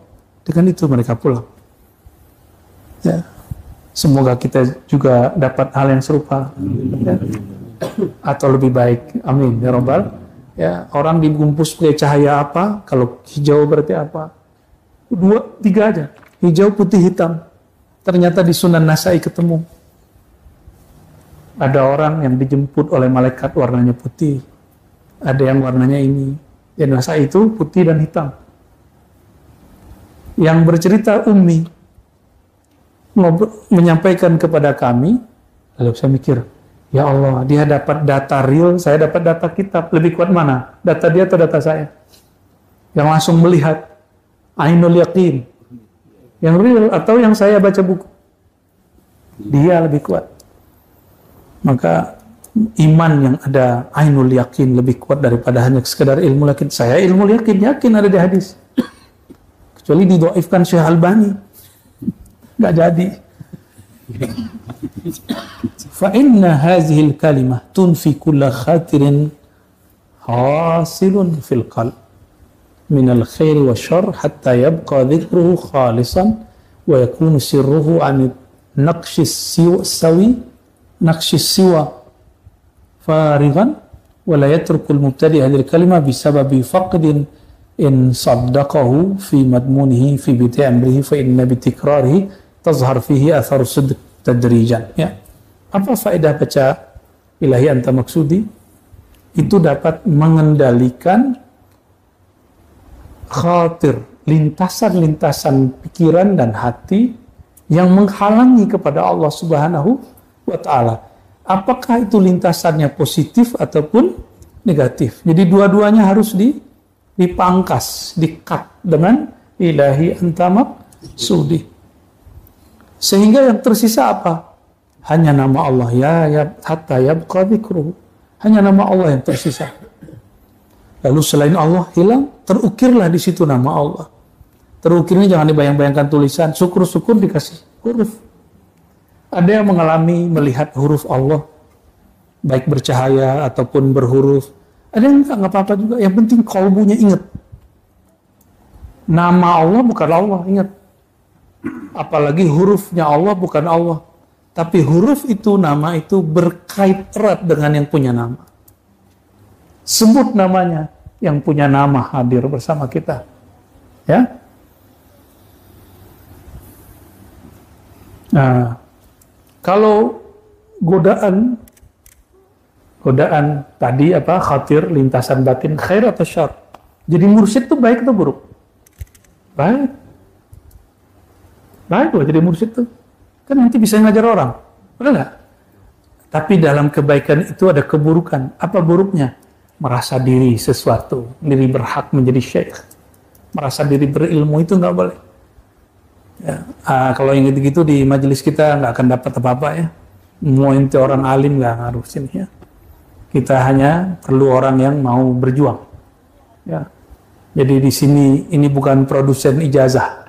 Dengan itu mereka pulang. Ya. Semoga kita juga dapat hal yang serupa. Ya. Atau lebih baik. Amin. Ya Rabbal. Ya, orang dibungkus pakai cahaya apa? Kalau hijau berarti apa? 2, 3 aja. Hijau, putih, hitam. Ternyata di Sunan Nasai ketemu. Ada orang yang dijemput oleh malaikat warnanya putih. Ada yang warnanya ini. Yang Nasai itu putih dan hitam. Yang bercerita Ummi menyampaikan kepada kami, lalu saya mikir, Ya Allah, dia dapat data real, saya dapat data kitab. Lebih kuat mana? Data dia atau data saya? Yang langsung melihat. Ainul yaqin. Yang real atau yang saya baca buku? Dia lebih kuat. Maka iman yang ada ainul yaqin lebih kuat daripada hanya sekedar ilmu yakin. Saya ilmu yakin ada di hadis. Kecuali didhaifkan Syekh Albani. Nggak jadi. Fa inna hadhil kalimah tunfi kulla khatirin hasilun fil qalb min al khair wa syarr hatta yabqa dhikruhu khalisan wa yakunu sirruhu an naqshis siwa farigan wa la yatruku al mubtadi hadhihi al kalimah bisababi faqdin in saddaqahu fi madmunihi fi bidai amrihi fa inna bi tikrarihi tazhar fihi athar sidq tadrijan. Ya. Apa faedah baca ilahi anta maksudi? Itu dapat mengendalikan khatir, lintasan-lintasan pikiran dan hati yang menghalangi kepada Allah Subhanahu wa ta'ala. Apakah itu lintasannya positif ataupun negatif? Jadi dua-duanya harus dipangkas, di-cut dengan ilahi anta maksudi. Sehingga yang tersisa apa? Hanya nama Allah. Ya hatta yabqa dzikruhu. Hanya nama Allah yang tersisa. Lalu selain Allah hilang, terukirlah di situ nama Allah. Terukirnya jangan dibayang-bayangkan tulisan. Syukur-syukur dikasih huruf. Ada yang mengalami melihat huruf Allah, baik bercahaya ataupun berhuruf. Ada yang nggak apa-apa juga. Yang penting kalbunya ingat. Nama Allah bukan Allah, ingat. Apalagi hurufnya Allah bukan Allah. Tapi huruf itu, nama itu berkait erat dengan yang punya nama. Sebut namanya, yang punya nama hadir bersama kita. Ya. Nah, kalau godaan tadi apa? Khatir, lintasan batin, khair atau syar. Jadi mursyid itu baik atau buruk? Baik. Baik loh jadi mursyid tuh. Kan nanti bisa ngajar orang. Benar nggak? Tapi dalam kebaikan itu ada keburukan. Apa buruknya? Merasa diri sesuatu. Diri berhak menjadi syekh. Merasa diri berilmu itu nggak boleh. Ya. Kalau yang gitu-gitu di majelis kita nggak akan dapat apa-apa ya. Mau ente orang alim nggak ngaruh sini ya. Kita hanya perlu orang yang mau berjuang. Ya. Jadi di sini ini bukan produsen ijazah.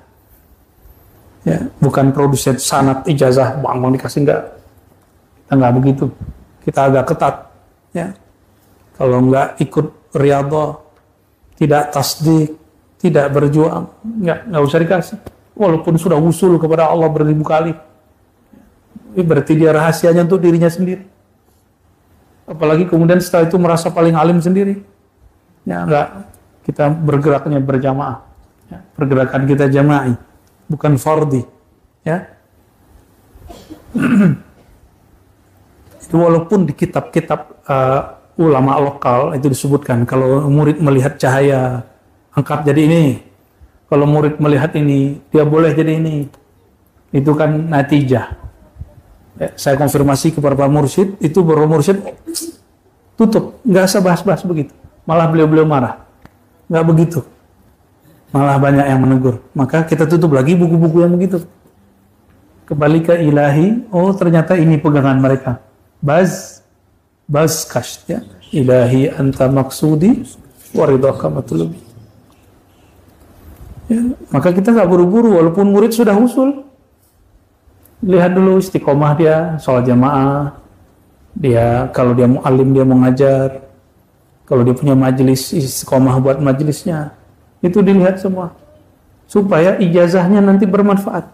Ya, bukan produsen sanad ijazah bang dikasih enggak. Kita enggak begitu. Kita agak ketat. Ya. Kalau enggak ikut riyadhah, tidak tasdik, tidak berjuang, enggak usah dikasih. Walaupun sudah usul kepada Allah beribu kali. Ini berarti dia rahasianya untuk dirinya sendiri. Apalagi kemudian setelah itu merasa paling alim sendiri. Ya enggak. Kita bergeraknya berjamaah. Ya, pergerakan kita jama'i. Bukan fardi, ya. Itu walaupun di kitab-kitab ulama lokal itu disebutkan kalau murid melihat cahaya angkat jadi ini, kalau murid melihat ini dia boleh jadi ini, itu kan natijah. Ya, saya konfirmasi kepada Pak Mursyid, itu baru Mursyid tutup, nggak usah bahas-bahas begitu, malah beliau marah, nggak begitu. Malah banyak yang menegur. Maka kita tutup lagi buku-buku yang begitu. Kembali ke ilahi. Oh ternyata ini pegangan mereka. Bazkash ya. Ilahi anta maksudi waridhaka matlubi. Ya, maka kita nggak buru-buru walaupun murid sudah usul. Lihat dulu istiqomah dia, sholat jamaah. Dia kalau dia mau alim dia mau ngajar. Kalau dia punya majelis istiqomah buat majelisnya. Itu dilihat semua supaya ijazahnya nanti bermanfaat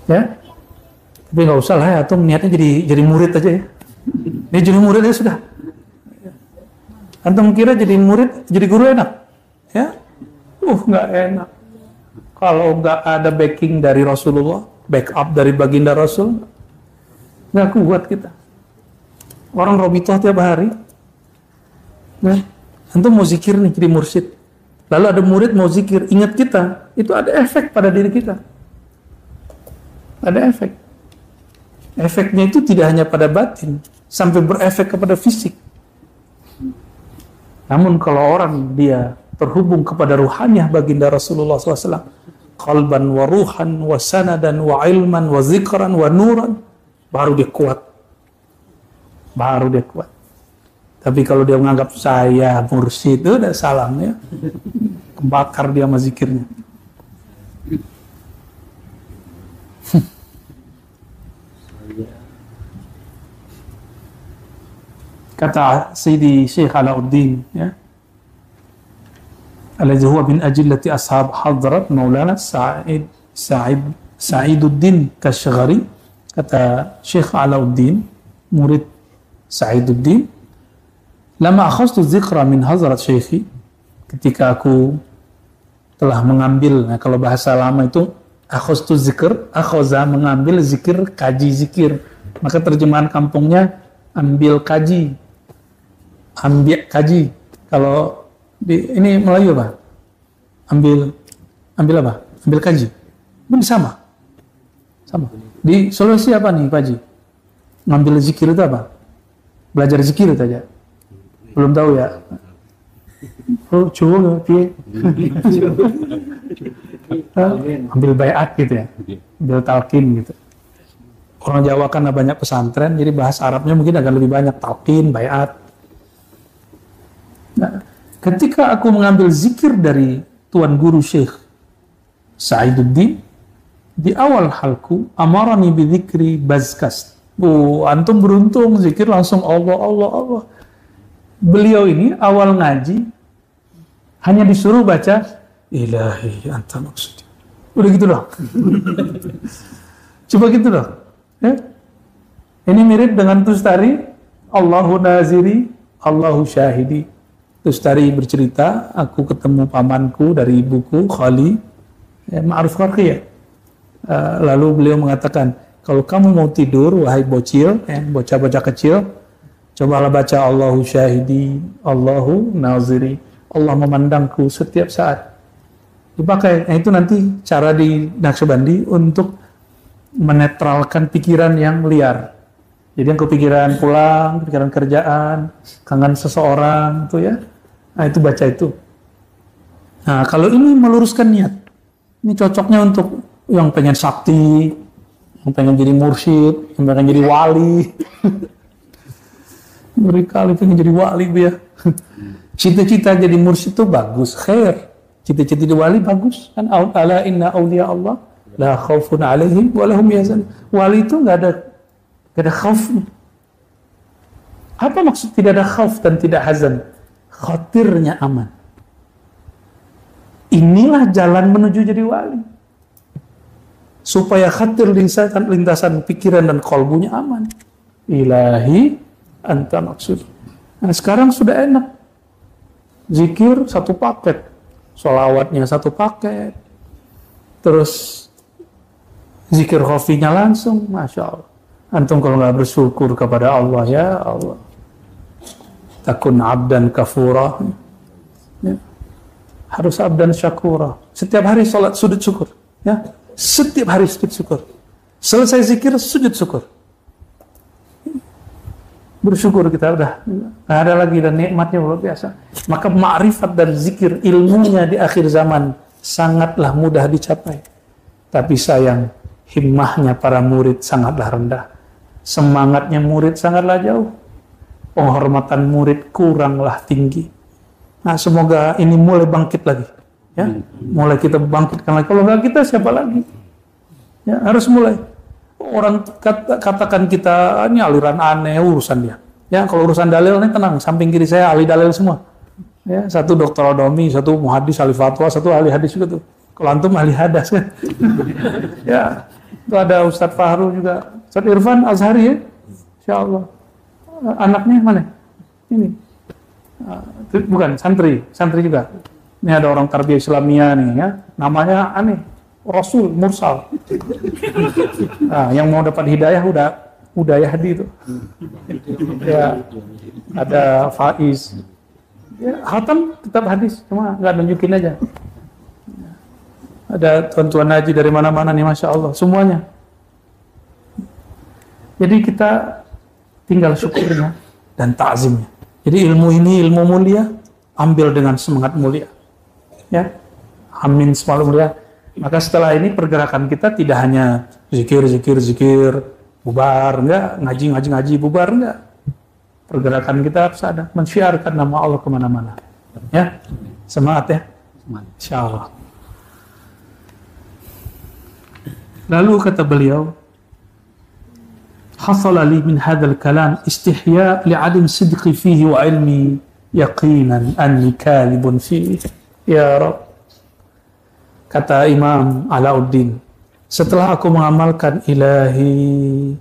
ya, tapi nggak usah lah ya, atau niatnya jadi murid aja ya, dia jadi murid aja sudah. Antum kira jadi murid jadi guru enak ya? Nggak enak kalau nggak ada backing dari Rasulullah, backup dari baginda Rasul, nggak kuat kita. Orang robitoh tiap hari nah, antum mau zikir nih jadi mursyid. Lalu ada murid mau zikir, ingat kita, itu ada efek pada diri kita. Ada efek. Efeknya itu tidak hanya pada batin, sampai berefek kepada fisik. Namun kalau orang dia terhubung kepada ruhaniyah baginda Rasulullah SAW, qalban wa ruhan wa sanadan wa ilman wa zikran wa nuran, baru dia kuat. Tapi kalau dia menganggap saya mursyid, itu udah salam ya. Kebakar dia sama zikirnya. Kata Sayyidi Syekh Alauddin, ya, alladhi huwa min ajillati ashab hadrat Maulana Sa'iduddin Kashghari. Kata Syekh Alauddin, murid Sa'iduddin, lama akhastu dzikra min hazrat syekhi, ketika aku telah mengambil, nah kalau bahasa lama itu akhastu zikr, akhoza mengambil, zikir kaji zikir, maka terjemahan kampungnya ambil kaji, kalau ini Melayu apa? Ambil apa? Ambil kaji. Ini sama. Di Sulawesi apa nih Pak Haji? Ngambil zikir itu apa? Belajar zikir itu aja. Belum tahu ya. Oh, coba ambil bayat gitu ya. Ambil talqin gitu. Orang Jawa kan banyak pesantren, jadi bahasa Arabnya mungkin agak lebih banyak, talqin, bayat. Nah, ketika aku mengambil zikir dari Tuan Guru Syekh Sa'iduddin, di awal halku amarani bidzikri bazkas. Antum beruntung zikir langsung Allah. Beliau ini awal ngaji hanya disuruh baca ilahi anta maksudi. Udah gitu doang. Coba gitu doang. Ya? Ini mirip dengan Tustari, Allahu naziri, Allahu syahidi. Tustari bercerita, aku ketemu pamanku dari ibuku, Khali, Ma'ruf Qarqi ya. Lalu beliau mengatakan, kalau kamu mau tidur, wahai bocil, bocah-bocah kecil, cobalah baca Allahu syahidi, Allahu naziri, Allah memandangku setiap saat. Dipakai, itu nanti cara di Naqsyabandi untuk menetralkan pikiran yang liar. Jadi yang kepikiran pulang, pikiran kerjaan, kangen seseorang, itu ya. Nah itu baca itu. Nah kalau ini meluruskan niat, ini cocoknya untuk yang pengen sakti, yang pengen jadi mursyid, yang pengen jadi wali. Mereka pengen jadi wali ya. Cita-cita jadi mursyid itu bagus, khair. Cita-cita jadi wali bagus kan. Ala inna awliya Allah la khaufun alaihim wa lahum yahzanun. Wali itu enggak ada khauf. Apa maksud tidak ada khauf dan tidak hazan? Khatirnya aman. Inilah jalan menuju jadi wali. Supaya khatir lintasan pikiran dan kolbunya aman. Ilahi anta maksud. Nah sekarang sudah enak. Zikir satu paket, sholawatnya satu paket, terus zikir khafinya langsung, Masya Allah. Antum kalau nggak bersyukur kepada Allah, ya Allah, takun abdan kafura, ya. Harus abdan syakura. Setiap hari sholat sujud syukur, ya. Setiap hari sujud syukur. Selesai zikir sujud syukur. Bersyukur kita udah nggak ada lagi dan nikmatnya luar biasa. Maka ma'rifat dan zikir ilmunya di akhir zaman sangatlah mudah dicapai. Tapi sayang himmahnya para murid sangatlah rendah. Semangatnya murid sangatlah jauh. Penghormatan murid kuranglah tinggi. Nah semoga ini mulai bangkit lagi. Ya, mulai kita bangkitkan lagi. Kalau nggak kita siapa lagi? Ya harus mulai. Orang katakan kita ini aliran aneh urusan dia. Ya kalau urusan dalil ini tenang, samping kiri saya ahli dalil semua. Ya satu dokter odomi, satu muhadis ahli fatwa, satu ahli hadis juga tuh. Kalau antum ahli hadas kan. Ya itu ada Ustadz Fahru juga, Ustadz Irfan Azhari ya, Insya Allah. Anaknya mana? Ini bukan santri juga. Ini ada orang tarbiyah Islamiyah nih ya, namanya aneh. Rasul Mursal. Nah, yang mau dapat hidayah udah Yahdi itu. Ya, ada Faiz. Ya, Hatam tetap hadis, cuma nggak nunjukin aja. Ada tuan-tuan haji dari mana-mana nih, Masya Allah, semuanya. Jadi kita tinggal syukurnya dan ta'zimnya. Jadi ilmu ini ilmu mulia, ambil dengan semangat mulia. Ya, amin selalu mulia. Maka setelah ini pergerakan kita tidak hanya zikir, bubar, enggak, ngaji, bubar, enggak. Pergerakan kita harus ada, mensyiarkan nama Allah kemana-mana. Ya, semangat ya. Insyaallah. Lalu kata beliau, hasala li min hadzal kalam istihya li'adim sidqi fihi wa ilmi yaqinan anni kalibun fihi. Ya Rabb, kata Imam Alauddin, setelah aku mengamalkan ilahi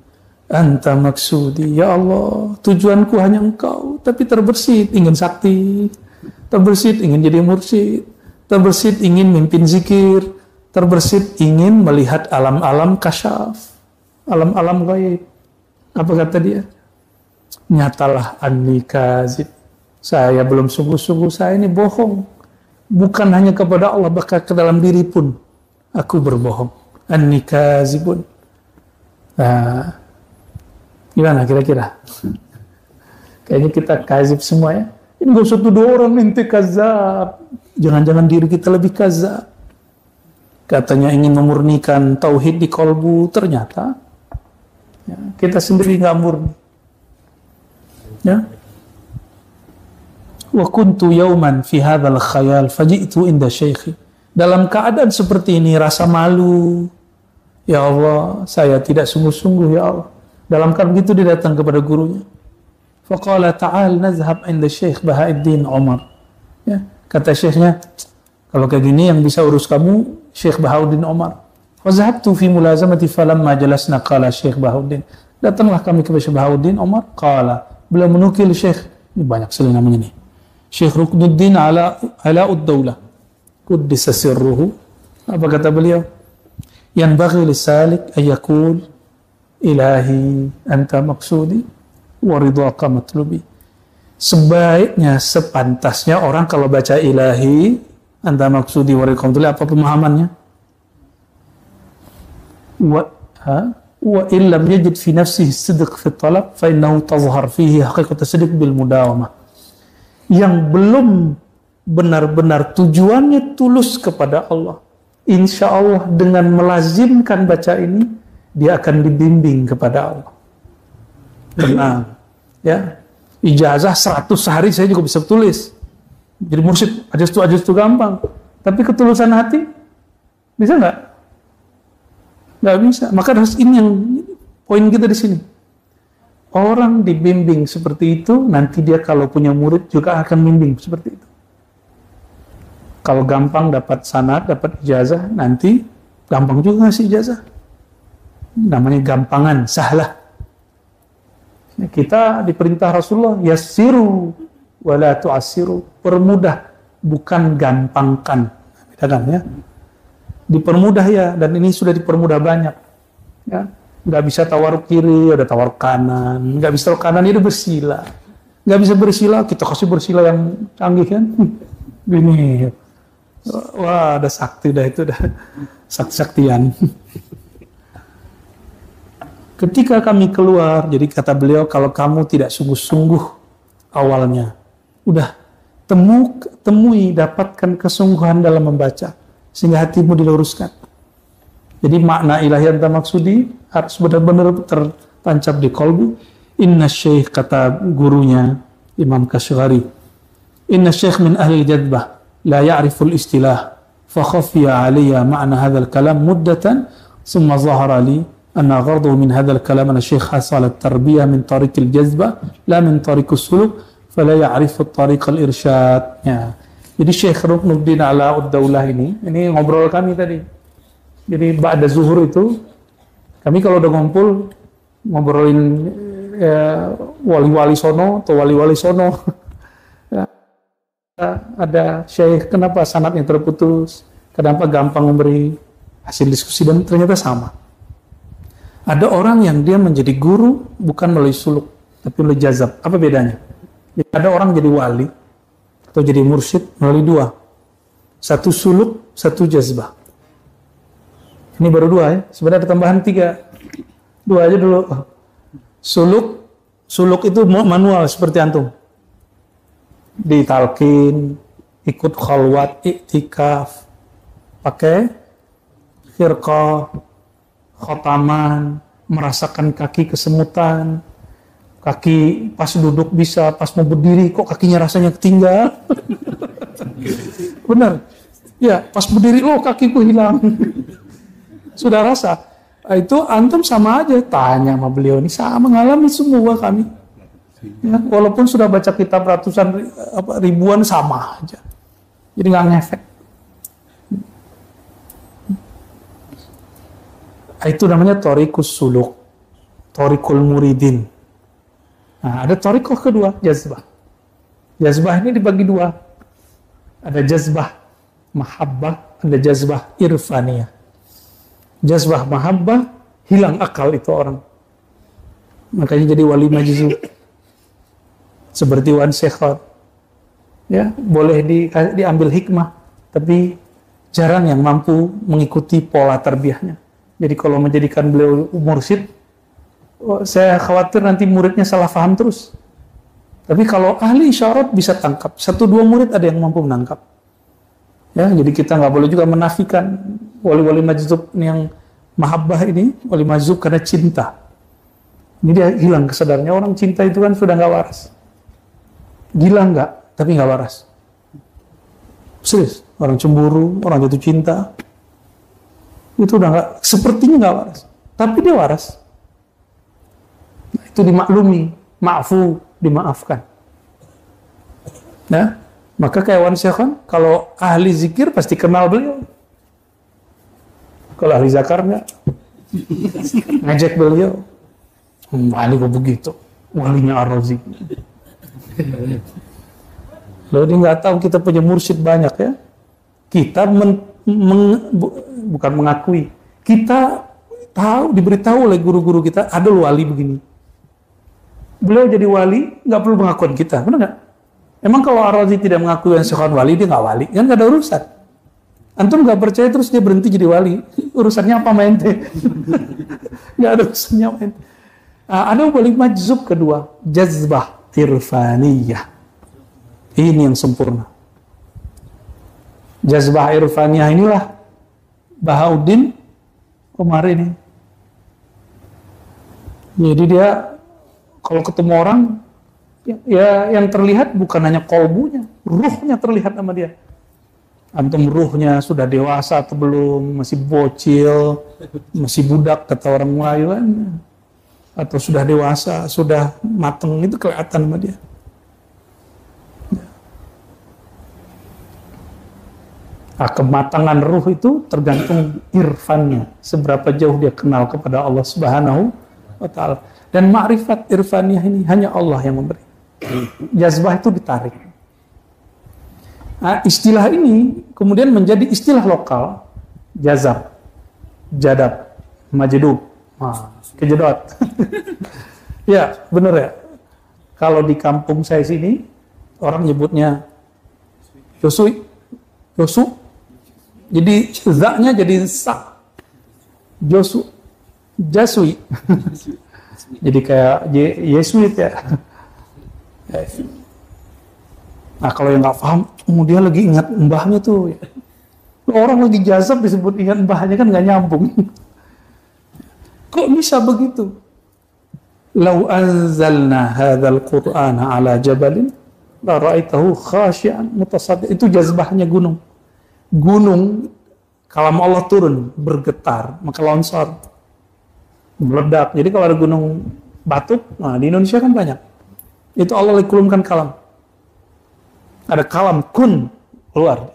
anta maksudi, ya Allah, tujuanku hanya engkau, tapi terbersit ingin sakti, terbersit ingin jadi mursyid, terbersit ingin mimpin zikir, terbersit ingin melihat alam-alam kasyaf, alam-alam gaib. Apa kata dia? Nyatalah anni kazib, saya belum sungguh-sungguh, saya ini bohong. Bukan hanya kepada Allah, bahkan ke dalam diri pun aku berbohong. Anni kazibun. Nah, gimana kira-kira? Kayaknya kita kazib semua ya. Ini gak usah tuduh orang ente kazab. Jangan-jangan diri kita lebih kazab. Katanya ingin memurnikan tauhid di kolbu, ternyata ya, kita sendiri nggak murni. Ya. Wa kuntu yauman fi hadzal khayal faji'tu inda syaikhi. Dalam keadaan seperti ini rasa malu. Ya Allah, saya tidak sungguh-sungguh ya Allah. Dalam keadaan begitu dia datang kepada gurunya. Faqala ta'al nazhab inda Syekh Bahauddin Umar. Ya, kata syekhnya, kalau kayak gini yang bisa urus kamu Syekh Bahauddin Umar. Wa zahabtu fi mulazamati falamma jalasna qala Syekh Bahauddin. Datanglah kami kepada Syekh Bahauddin Umar, qala, beliau menukil Syekh, ini banyak sekali namanya nih. Syekh Ruknuddin Alauddaulah Quddisa sirruhu. Apa kata beliau? Yanbaghi lisalik ayyakul ilahi anta maksudi wa ridwaka matlubi. Sebaiknya, sepantasnya orang kalau baca ilahi anta maksudi wa ridwaka matlubi, apa pemahamannya? Wa illam yajid fi nafsihi sidq fi talab fa innahu tazhar fihi haqiqatu sidq bil mudawamah. Yang belum benar-benar tujuannya tulus kepada Allah, insya Allah dengan melazimkan baca ini, dia akan dibimbing kepada Allah. Tenang, ya. Ijazah 100 hari saya juga bisa tulis. Jadi mursyid, aja itu gampang. Tapi ketulusan hati, bisa nggak? Nggak bisa. Maka harus ini yang poin kita di sini. Orang dibimbing seperti itu, nanti dia kalau punya murid juga akan bimbing seperti itu. Kalau gampang dapat sanad, dapat ijazah, nanti gampang juga ngasih ijazah. Namanya gampangan, sahlah. Kita diperintah Rasulullah, yassiru wala tu'assiru. Permudah, bukan gampangkan. Bedakan ya. Dipermudah ya, dan ini sudah dipermudah banyak. Ya. Nggak bisa tawaruk kiri, ada tawaruk kanan. Nggak bisa tawaruk kanan, itu bersila. Nggak bisa bersila, kita kasih bersila yang canggih kan. Gini. Wah, ada sakti dah itu dah. Sakti-saktian. Ketika kami keluar, jadi kata beliau, kalau kamu tidak sungguh-sungguh awalnya, udah temui, dapatkan kesungguhan dalam membaca, sehingga hatimu diluruskan. Jadi makna ilahi anta maksudi harus benar-benar tertancap di kolbu. Inna syekh, kata gurunya Imam Kashghari, inna syekh min ahli jadbah la ya'riful istilah fa khafiya alayya ma'na hadzal kalam muddatan thumma zahara li anna ghadhu min hadzal kalam anna syekh hasala at-tarbiyah min tariq al-jazbah la min tariq as-suluk fala ya'rifu tariq al-irsyad. Ya. Jadi Syekh Ruknuddin Alauddaulah ini ngobrol kami tadi. Jadi ba'da zuhur itu kami kalau udah ngumpul ngobrolin wali-wali sono atau wali-wali sono. Ya. Ada Syekh, kenapa sanadnya terputus? Kenapa gampang memberi hasil diskusi, dan ternyata sama. Ada orang yang dia menjadi guru bukan melalui suluk, tapi melalui jazab. Apa bedanya? Jadi ada orang jadi wali atau jadi mursyid melalui dua. Satu suluk, satu jazbah. Ini baru dua ya. Sebenarnya ada tambahan 3. 2 aja dulu. Suluk itu manual seperti antum. Ditalkin, ikut khalwat, iktikaf, pakai khirqah, khotaman, merasakan kaki kesemutan, kaki pas duduk bisa, pas mau berdiri kok kakinya rasanya ketinggal. Benar. Ya, pas berdiri kakiku hilang. Sudah rasa. Itu antum sama aja tanya sama beliau ini, sama mengalami semua kami. Ya, walaupun sudah baca kitab ratusan ribuan sama aja. Jadi nggak ngefek. Itu namanya thoriqus suluk, thoriqul muridin. Nah, ada thoriqah kedua, jazbah. Jazbah ini dibagi dua. Ada jazbah mahabbah, ada jazbah irfaniyah. Jazbah mahabbah, hilang akal itu orang. Makanya jadi wali majzub. Seperti wan sekhot. Ya, boleh diambil hikmah, tapi jarang yang mampu mengikuti pola tarbiyahnya. Jadi kalau menjadikan beliau mursyid, saya khawatir nanti muridnya salah paham terus. Tapi kalau ahli isyarat bisa tangkap. 1-2 murid ada yang mampu menangkap. Ya, jadi kita nggak boleh juga menafikan wali-wali majzub yang mahabbah ini, wali majzub karena cinta. Ini dia hilang kesadarannya. Orang cinta itu kan sudah nggak waras. Gila nggak, tapi nggak waras. Serius, orang cemburu, orang jatuh cinta. Itu udah nggak, sepertinya nggak waras, tapi dia waras. Nah, itu dimaklumi, ma'fu, dimaafkan. Nah, maka kayak wan syekhan, kalau ahli zikir pasti kenal beliau. Kalau ahli zakar nggak, ngajak beliau. Wali kok begitu, walinya Ar-Razi. Loh, dia nggak tahu kita punya mursyid banyak ya. Kita bukan mengakui, kita tahu, diberitahu oleh guru-guru kita ada wali begini. Beliau jadi wali nggak perlu pengakuan kita, benar nggak? Emang kalau Ar-Razi tidak mengakui yang seorang wali, dia nggak wali, kan nggak ada urusan. Antum nggak percaya terus dia berhenti jadi wali, urusannya apa main teh? Nggak ada urusannya main. Ada wali majzub kedua, jazbah irfaniyah. Ini yang sempurna. Jazbah irfaniyah inilah Bahauddin Umar ini. Jadi dia kalau ketemu orang, ya yang terlihat bukan hanya kolbunya, ruhnya terlihat sama dia. Antum ruhnya sudah dewasa atau belum, masih bocil, masih budak kata orang Melayu kan, atau sudah dewasa, sudah mateng, itu kelihatan sama dia. Nah, kematangan ruh itu tergantung irfannya, seberapa jauh dia kenal kepada Allah Subhanahu wa Ta'ala. Dan ma'rifat irfaniyah ini hanya Allah yang memberi. Jazbah itu ditarik. Nah, istilah ini kemudian menjadi istilah lokal, jazab, jadab, majdub, kejedot. Ya, benar ya. Kalau di kampung saya sini, orang nyebutnya Josu. Jadi za-nya jadi sa. Josu. Jasui. Jadi kayak Yesuit ya. Nah, kalau yang nggak paham, dia lagi ingat mbahnya tuh. Orang lagi jazab disebut ingat mbahnya kan nggak nyambung. Kok bisa begitu? Lau anzalna hadzal Qur'ana ala jabalin la ra'aitahu khashi'an mutasaddian. Itu jazbahnya gunung. Gunung, kalam Allah turun, bergetar, maka longsor, meledak. Jadi kalau ada gunung Batuk, nah di Indonesia kan banyak. Itu Allah likulumkan kalam. Ada kalam, kun, keluar.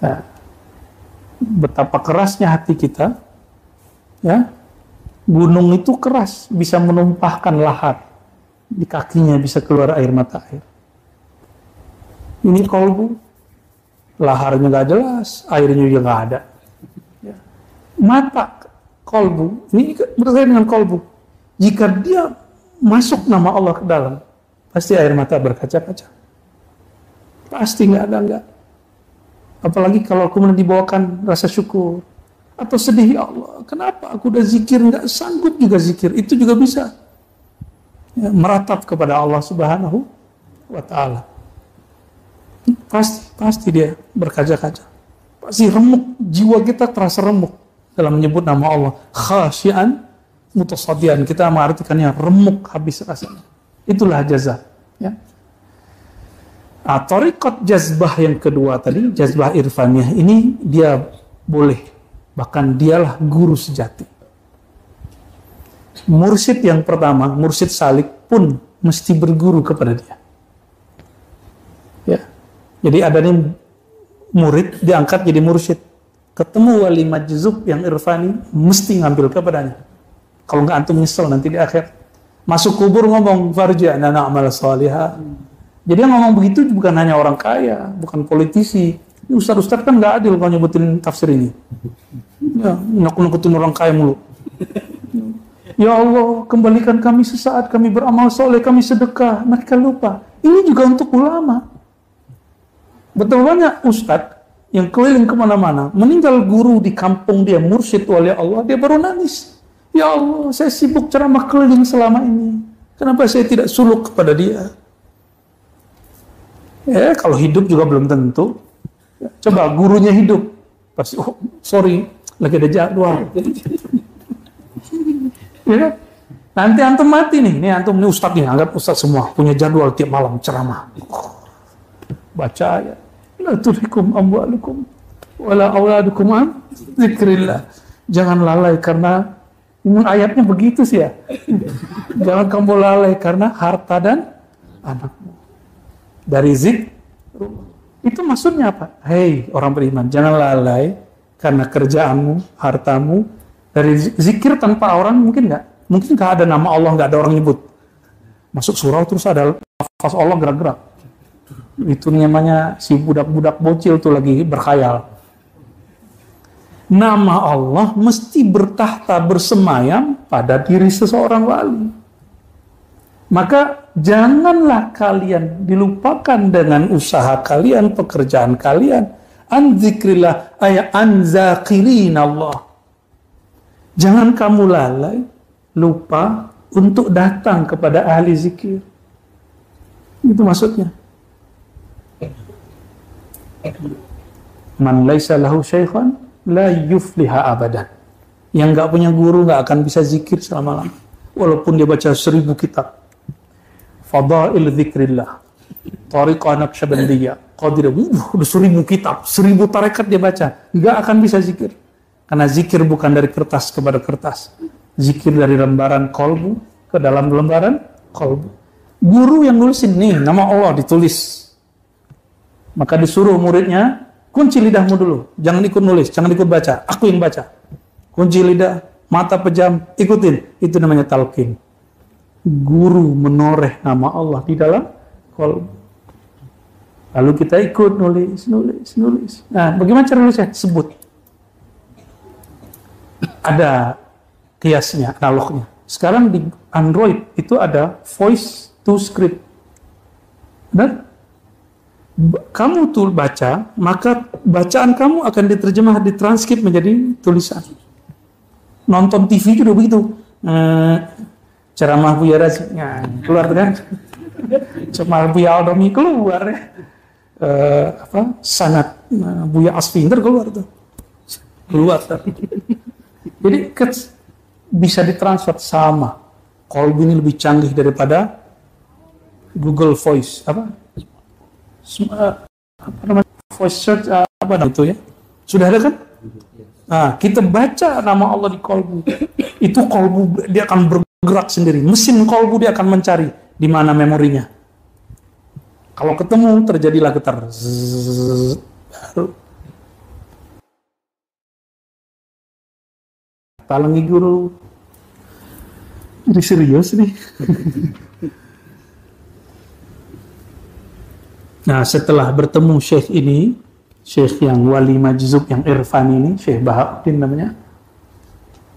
Nah, betapa kerasnya hati kita, ya. Gunung itu keras, bisa menumpahkan lahar. Di kakinya bisa keluar air mata air. Ini kolbu. Laharnya nggak jelas, airnya juga nggak ada. Ya. Mata kolbu, ini berkaitan dengan kolbu. Jika dia masuk nama Allah ke dalam, pasti air mata berkaca-kaca. Pasti nggak ada. Apalagi kalau kemudian dibawakan rasa syukur, Atau sedih, ya Allah, kenapa aku udah zikir, nggak sanggup juga zikir. Itu juga bisa. Ya, meratap kepada Allah Subhanahu wa Ta'ala. Pasti dia berkaca-kaca. Pasti remuk, jiwa kita terasa remuk dalam menyebut nama Allah. Khasyian mutasadian, kita mengartikannya remuk habis rasanya. Itulah jaza. Ya. Thariqat jazbah yang kedua tadi, jazbah irfaniyah, ini dia boleh, bahkan dialah guru sejati. Mursyid yang pertama, mursyid salik pun mesti berguru kepada dia. Ya. Jadi ada nih murid diangkat jadi mursyid. Ketemu wali majzub yang irfani, mesti ngambil kepadanya. Kalau nggak antum nyesel nanti di akhir. Masuk kubur ngomong farji'na na'mal salihah. Jadi yang ngomong begitu bukan hanya orang kaya, bukan politisi. Ini ustaz-ustaz kan nggak adil kalau nyebutin tafsir ini. Ya, nakut-nakutin orang kaya mulu. Ya Allah, kembalikan kami sesaat kami beramal soleh, kami sedekah. Mereka lupa. Ini juga untuk ulama. Betul banyak ustadz yang keliling kemana-mana, meninggal guru di kampung dia, mursyid wali Allah, dia baru nangis. Ya Allah, saya sibuk ceramah keliling selama ini. Kenapa saya tidak suluk kepada dia? Ya, kalau hidup juga belum tentu. Coba gurunya hidup, pasti, oh sorry, lagi ada jadwal. Ya, nanti antum mati nih, ini antum ini ustadz nih, anggap ustadz semua punya jadwal tiap malam ceramah. Baca ayat, la tulhikum amwalukum wala auladukum an dzikrillah. Jangan lalai karena ayatnya begitu sih ya. Jangan kamu lalai karena harta dan anakmu. Dari zikr. Itu maksudnya apa? Hei orang beriman, jangan lalai karena kerjaanmu, hartamu. Dari zikir tanpa orang mungkin nggak? Mungkin nggak ada nama Allah, nggak ada orang nyebut. Masuk surau terus ada lafaz Allah gerak-gerak. Itu namanya si budak-budak bocil tuh lagi berkhayal. Nama Allah mesti bertahta bersemayam pada diri seseorang wali. Maka janganlah kalian dilupakan dengan usaha kalian, pekerjaan kalian. An dzikrillah ay an zakirin Allah. Jangan kamu lalai, lupa untuk datang kepada ahli zikir. Itu maksudnya. Man laisa lahu syaikhan la yufliha abadan. Yang nggak punya guru nggak akan bisa zikir selama-lama. Walaupun dia baca 1000 kitab. Fadail dzikrillah. Thariqah Naqsyabandiyah. Qadir, udah 1000 kitab, 1000 tarekat dia baca, nggak akan bisa zikir. Karena zikir bukan dari kertas kepada kertas. Zikir dari lembaran kolbu ke dalam lembaran kolbu. Guru yang nulisin nih, nama Allah ditulis. Maka disuruh muridnya, kunci lidahmu dulu. Jangan ikut nulis, jangan ikut baca. Aku yang baca. Kunci lidah, mata pejam, ikutin. Itu namanya talqin. Guru menoreh nama Allah di dalam kolbu. Lalu kita ikut nulis. Nah, bagaimana cara nulisnya? Sebut. Ada kiasnya, analognya. Sekarang di Android itu ada voice to script. Dan kamu tuh baca, maka bacaan kamu akan diterjemah, ditranskrip menjadi tulisan. Nonton TV juga begitu. Ceramah Buya Razi, keluar kan? Ceramah Buya Aldomi keluar ya. Sanad Buya Asfinder keluar tuh. Keluar. Jadi bisa ditransfer sama. Kolbu ini lebih canggih daripada Google Voice apa namanya voice search apa itu ya. Sudah ada kan? Nah, kita baca nama Allah di kolbu. Itu kolbu dia akan bergerak sendiri. Mesin kolbu dia akan mencari di mana memorinya. Kalau ketemu terjadilah getar. Baru talangi guru. Jadi serius nih. Nah, setelah bertemu syekh ini, syekh yang wali majzub, yang irfan ini, Syekh Bahauddin namanya,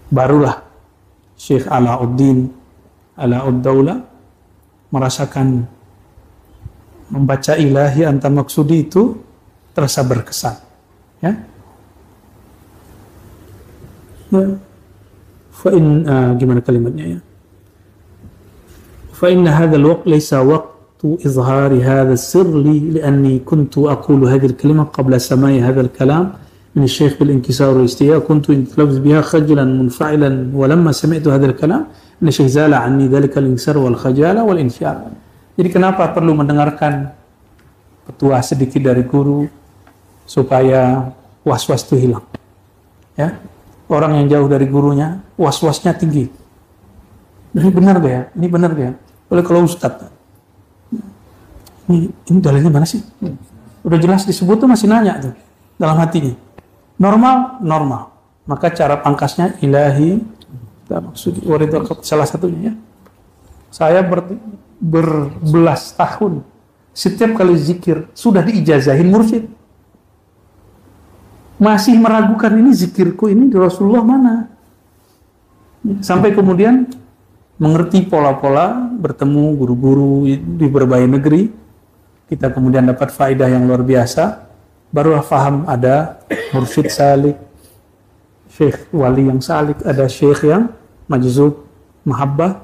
barulah Syekh Alauddin Alauddaulah merasakan membaca ilahi anta maksudi itu terasa berkesan. Ya. gimana kalimatnya ya? فإن هذا الوقت ليس وقت إظهار هذا السر لي لأني كنت أقول هذه الكلمة قبل سماع هذا الكلام من الشيخ بالانكسار والاستياء كنت أتلفظ بها خجلا منفعلا ولما سمعت هذا الكلام من الشيخ زال عني ذلك الانكسار والخجالة والانفعال. Jadi kenapa perlu mendengarkan petua sedikit dari guru supaya was-was itu hilang? Ya, orang yang jauh dari gurunya was-wasnya tinggi. Ini benar gak ya? Ini benar gak ya? Oleh kalau Ustadz, ini dalilnya mana sih? Udah jelas disebut tuh masih nanya tuh dalam hatinya. Normal. Maka cara pangkasnya ilahi, maksud salah satunya ya. Saya berbelas tahun setiap kali zikir sudah diijazahin mursyid. Masih meragukan ini zikirku ini di Rasulullah mana? Sampai kemudian mengerti pola-pola, bertemu guru-guru di berbagai negeri, kita kemudian dapat faedah yang luar biasa, barulah faham ada mursyid salik, syekh wali yang salik, ada syekh yang majzub, mahabbah,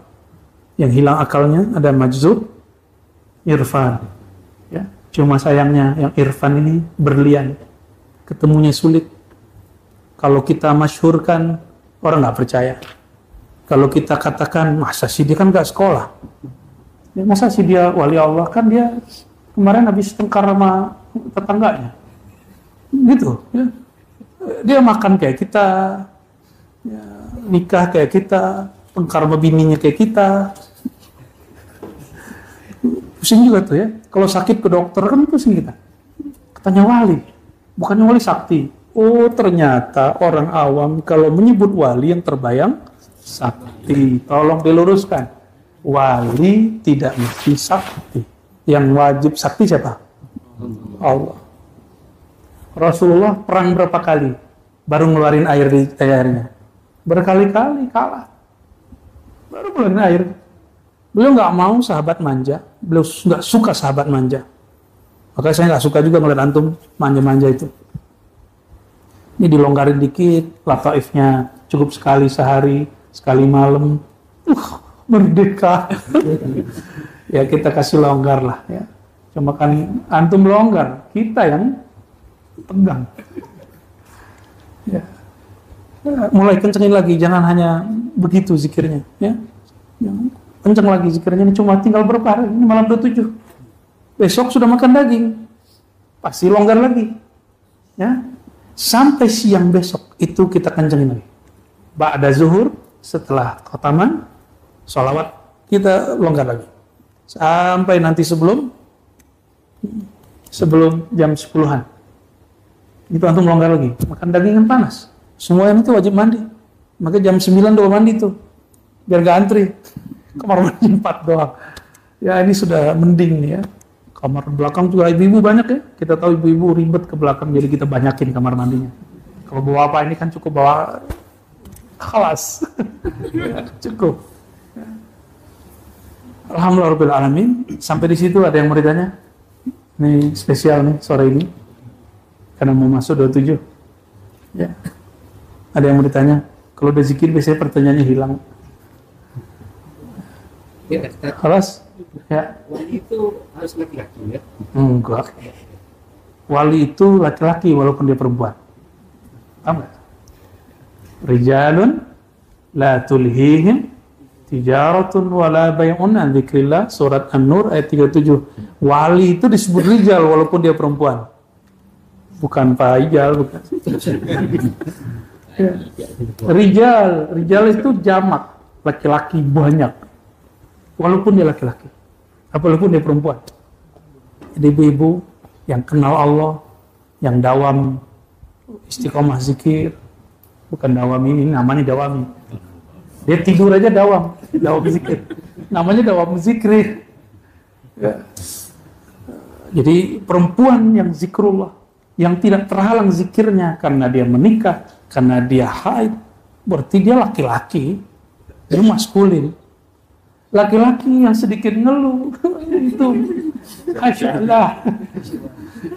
yang hilang akalnya, ada majzub, irfan. Ya, cuma sayangnya yang irfan ini berlian, ketemunya sulit. Kalau kita masyhurkan, orang nggak percaya. Kalau kita katakan, masa sih dia kan nggak sekolah? Ya, masa sih dia wali Allah? Kan dia kemarin habis tengkar sama tetangganya. Gitu. Ya. Dia makan kayak kita, ya, nikah kayak kita, tengkar sama bininya kayak kita. Pusing juga tuh ya. Kalau sakit ke dokter kan pusing kita. Katanya wali, bukannya wali sakti. Oh ternyata orang awam kalau menyebut wali yang terbayang sakti. Tolong diluruskan. Wali tidak mesti sakti. Yang wajib sakti siapa? Allah. Rasulullah perang berapa kali baru ngeluarin air di airnya? Berkali-kali kalah. Baru ngeluarin air. Beliau nggak mau sahabat manja. Beliau nggak suka sahabat manja. Maka saya nggak suka juga ngeliat antum manja-manja itu. Ini dilonggarin dikit, lataifnya cukup sekali sehari, sekali malam, merdeka. Ya kita kasih longgar lah ya. Cuma kan antum longgar, kita yang tegang. Ya. Mulai kencengin lagi, jangan hanya begitu zikirnya. Ya. Kenceng lagi zikirnya, ini cuma tinggal berapa hari, ini malam 27. Besok sudah makan daging, pasti longgar lagi. Ya. Sampai siang besok itu kita kencengin lagi. Ba'da zuhur, setelah khotaman, sholawat, kita longgar lagi. Sampai nanti sebelum jam 10-an. Itu antum longgar lagi. Makan daging kan panas. Semua yang itu wajib mandi. Maka jam 9 doa mandi tuh. Biar gak antri. Kamar mandi 4 doang. Ya ini sudah mending nih ya. Kamar belakang juga ibu-ibu banyak ya. Kita tahu ibu-ibu ribet ke belakang, jadi kita banyakin kamar mandinya. Kalau bawa apa ini kan cukup bawa kelas. Ya, cukup. Ya. Alhamdulillahirrahmanirrahim. Sampai di situ ada yang mau ditanya? Ini spesial nih sore ini. Karena mau masuk 27. Ya. Ada yang mau ditanya? Kalau udah zikir biasanya pertanyaannya hilang. Ya, Kelas? Ya. wali itu harus laki-laki ya? Enggak. Wali itu laki-laki walaupun dia perempuan. Paham nggak? Rijalun la tulhihim tijaratun wala bay'un an dzikrillah, surat An-Nur ayat 37. Wali itu disebut rijal walaupun dia perempuan. Bukan pajal, bukan. Ya. Rijal itu jamak, laki-laki banyak. Walaupun dia laki-laki, walaupun dia perempuan. Jadi ibu-ibu yang kenal Allah, yang dawam istiqomah zikir, bukan dawam ini, namanya dawami. Dia tidur aja dawam zikir. Namanya dawam zikir. Ya. Jadi perempuan yang zikrullah, yang tidak terhalang zikirnya karena dia menikah, karena dia haid, berarti dia laki-laki, dia maskulin. Laki-laki yang sedikit ngeluh itu, masya Allah,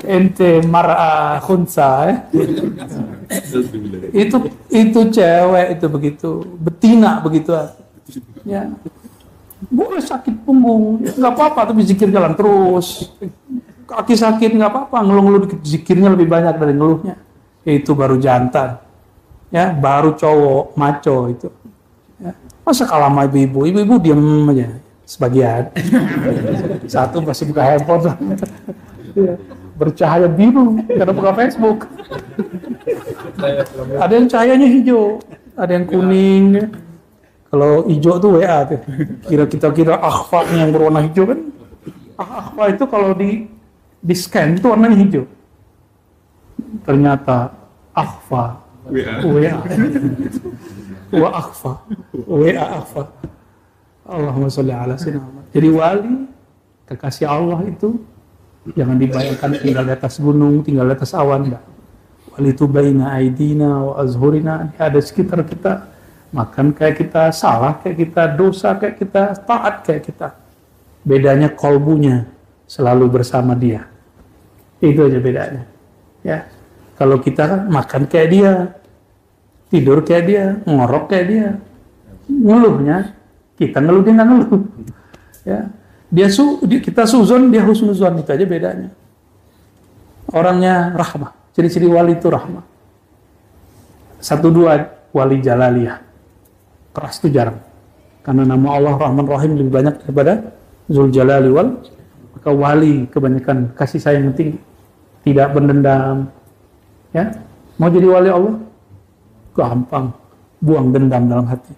ente mar'a khunsa, Itu cewek itu begitu, betina begitu. Ya. Boleh sakit punggung, nggak apa-apa, tapi zikir jalan terus. Kaki sakit nggak apa-apa, ngeluh-ngeluh dikit, zikirnya lebih banyak dari ngeluhnya. Itu baru jantan, ya, baru cowok, maco itu. Ya. Masa kalah sama ibu-ibu diem aja, sebagian. Satu masih buka handphone, ya. Bercahaya biru karena buka Facebook. Ada yang cahayanya hijau, ada yang kuning. Kalau hijau tuh WA tuh. Kita kira akhfa yang berwarna hijau kan. Akhfa itu kalau di scan itu warnanya hijau. Ternyata akhfa WA. Wa akhfa WA akhfa. Allahumma sholli ala sayyidina Muhammad. Jadi wali kekasih Allah itu jangan dibayangkan tinggal di atas gunung, tinggal di atas awan, enggak. Wali itu baina aidina wa azhurina, ada sekitar kita, makan kayak kita, salah kayak kita, dosa kayak kita, taat kayak kita. Bedanya kolbunya selalu bersama dia. Itu aja bedanya. Ya. Kalau kita kan makan kayak dia, tidur kayak dia, ngorok kayak dia. Ngeluhnya kita ngeluh, dia nggak ngeluh. Ya. Kita suzon, dia husnuzon, itu aja bedanya. Orangnya rahmah, ciri-ciri wali itu rahmah. 1-2 wali jalaliyah, keras itu jarang, karena nama Allah Rahman Rahim lebih banyak daripada Zul Jalali wal. Maka wali kebanyakan kasih sayang yang tinggi, tidak berdendam. Ya, mau jadi wali Allah gampang, buang dendam dalam hati.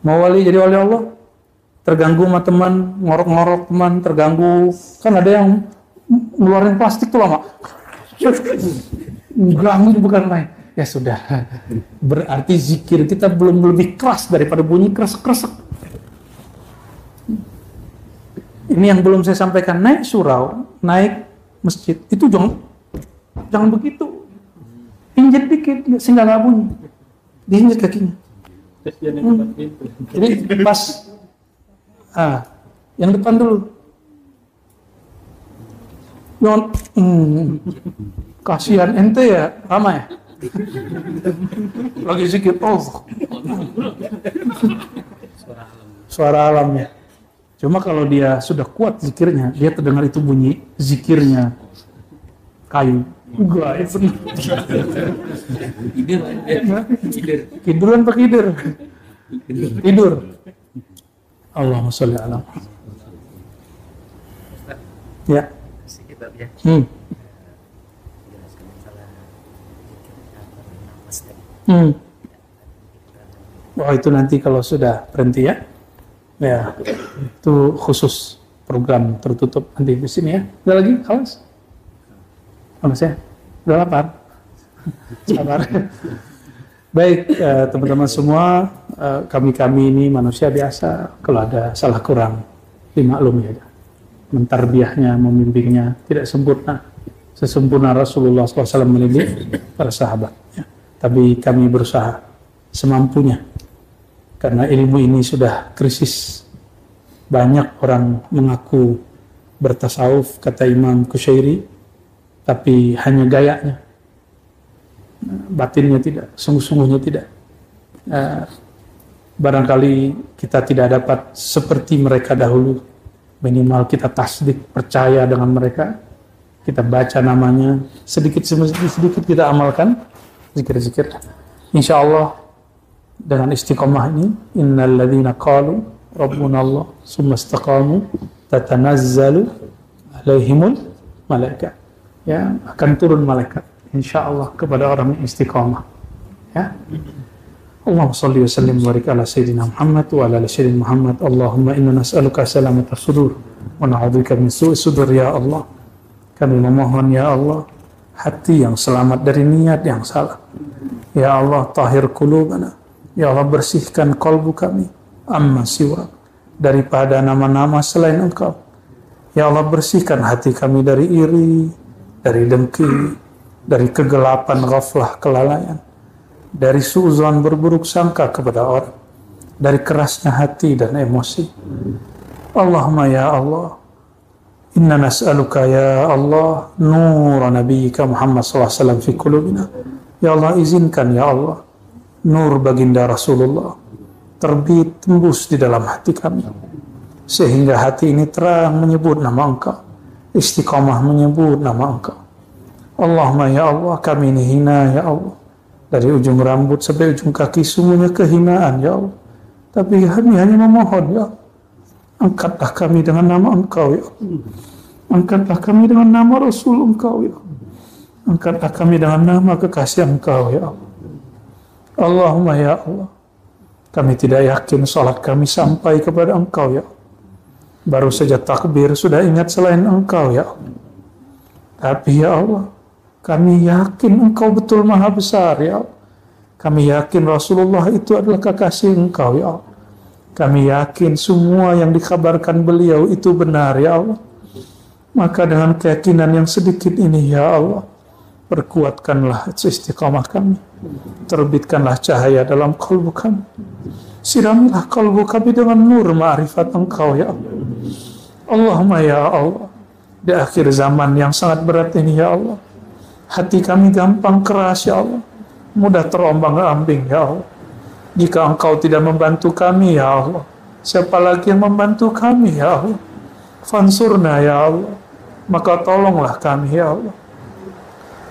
Mau wali jadi wali Allah, terganggu sama teman, ngorok-ngorok teman, terganggu. Kan ada yang ngeluarin plastik tuh lama. Ganggu bukan lain. Ya sudah. Berarti zikir kita belum lebih keras daripada bunyi kresek-kresek. Ini yang belum saya sampaikan. Naik surau, naik masjid, itu jangan begitu. Injek dikit, sehingga nggak bunyi. Diinjek kakinya. Jadi pas yang depan dulu. Kasihan ente ya, lama ya. Lagi zikir, suara alamnya. Cuma kalau dia sudah kuat zikirnya, dia terdengar itu bunyi zikirnya kayu. Enggak, itu tiduran pakai tidur. Allahumma sholli ala Muhammad. Ya. Oh, itu nanti kalau sudah berhenti ya. Ya. Itu khusus program tertutup nanti di sini ya. Ada lagi? Awas. Awas ya. Udah lapar. Sabar. Baik, teman-teman semua, kami ini manusia biasa, kalau ada salah kurang, dimaklumi aja. Mentarbiahnya, membimbingnya, tidak sempurna. Sesempurna Rasulullah SAW mendidik para sahabat. Ya. Tapi kami berusaha semampunya. Karena ilmu ini sudah krisis. Banyak orang mengaku bertasawuf, kata Imam Kusyairi, tapi hanya gayanya. Batinnya tidak, sungguh-sungguhnya tidak. Barangkali kita tidak dapat seperti mereka dahulu. Minimal kita tasdik, percaya dengan mereka. Kita baca namanya, sedikit kita amalkan zikir-zikir. Insya Allah dengan istiqomah ini, innal ladzina qalu rabbuna Allah summa istaqamu tatanazzalu alaihimul malaikat. Ya, akan turun malaikat insyaallah kepada orang yang istiqamah. Ya. Allahumma shalli wa sallim wa barik ala sayyidina Muhammad wa ala ali sayyidina Muhammad. Allahumma inna nas'aluka salamata sudur wa na'udzubika min su'i sudur ya Allah. Kami memohon ya Allah hati yang selamat dari niat yang salah. Ya Allah, tahhir qulubana. Ya Allah, bersihkan kalbu kami amma siwa, daripada nama-nama selain Engkau. Ya Allah, bersihkan hati kami dari iri, dari dengki, dari kegelapan, ghaflah, kelalaian, dari suuzon, berburuk sangka kepada orang, dari kerasnya hati dan emosi. Allahumma ya Allah, inna nas'aluka ya Allah nur nabiyyika Muhammad sallallahu alaihi wasallam fi qulubina. Ya Allah, izinkan ya Allah, nur baginda Rasulullah terbit tembus di dalam hati kami, sehingga hati ini terang menyebut nama Engkau, istiqamah menyebut nama Engkau. Allahumma ya Allah, kami ini hina ya Allah, dari ujung rambut sampai ujung kaki semuanya kehinaan ya Allah, tapi kami hanya memohon ya Allah, angkatlah kami dengan nama Engkau ya Allah, angkatlah kami dengan nama Rasul Engkau ya Allah, angkatlah kami dengan nama kekasih Engkau ya Allah. Allahumma ya Allah, kami tidak yakin salat kami sampai kepada Engkau ya Allah. Baru saja takbir sudah ingat selain Engkau ya Allah. Tapi ya Allah, kami yakin Engkau betul maha besar ya Allah. Kami yakin Rasulullah itu adalah kekasih Engkau ya Allah. Kami yakin semua yang dikabarkan beliau itu benar ya Allah. Maka dengan keyakinan yang sedikit ini ya Allah, perkuatkanlah istiqamah kami, terbitkanlah cahaya dalam kalbu kami, siramilah kalbu kami dengan nur ma'rifat Engkau ya Allah. Allahumma ya Allah, di akhir zaman yang sangat berat ini ya Allah, hati kami gampang keras ya Allah, mudah terombang-ambing ya Allah. Jika Engkau tidak membantu kami ya Allah, siapa lagi yang membantu kami ya Allah? Fansurna ya Allah, maka tolonglah kami ya Allah.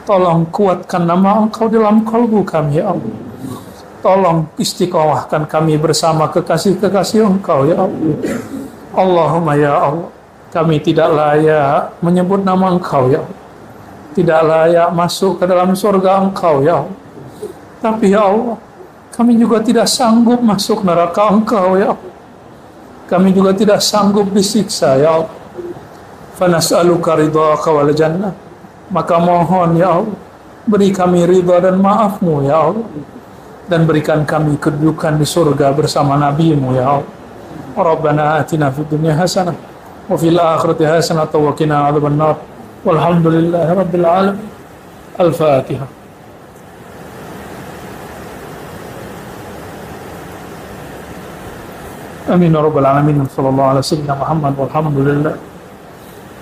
Tolong kuatkan nama Engkau dalam kalbu kami ya Allah. Tolong istiqomahkan kami bersama kekasih-kekasih Engkau ya Allah. Allahumma ya Allah, kami tidak layak menyebut nama Engkau ya Allah, tidak layak masuk ke dalam surga Engkau ya Allah. Tapi ya Allah, kami juga tidak sanggup masuk neraka Engkau ya Allah. Kami juga tidak sanggup disiksa ya Allah. Fanas'aluka ridhaka wal jannah, maka mohon ya Allah, beri kami ridha dan maafmu ya Allah, dan berikan kami kedudukan di surga bersama Nabi-Mu ya Allah. Rabbana atina fid dunya hasanah wa fil akhirati hasanah wa qina adzabannar. Walhamdulillahi rabbil alamin. Al-Fatihah. Amin ya rabbal alamin. Sallallahu alaihi wasallam Muhammad walhamdulillah.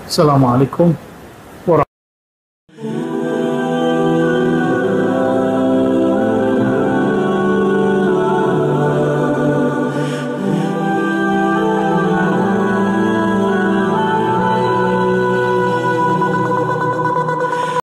Assalamualaikum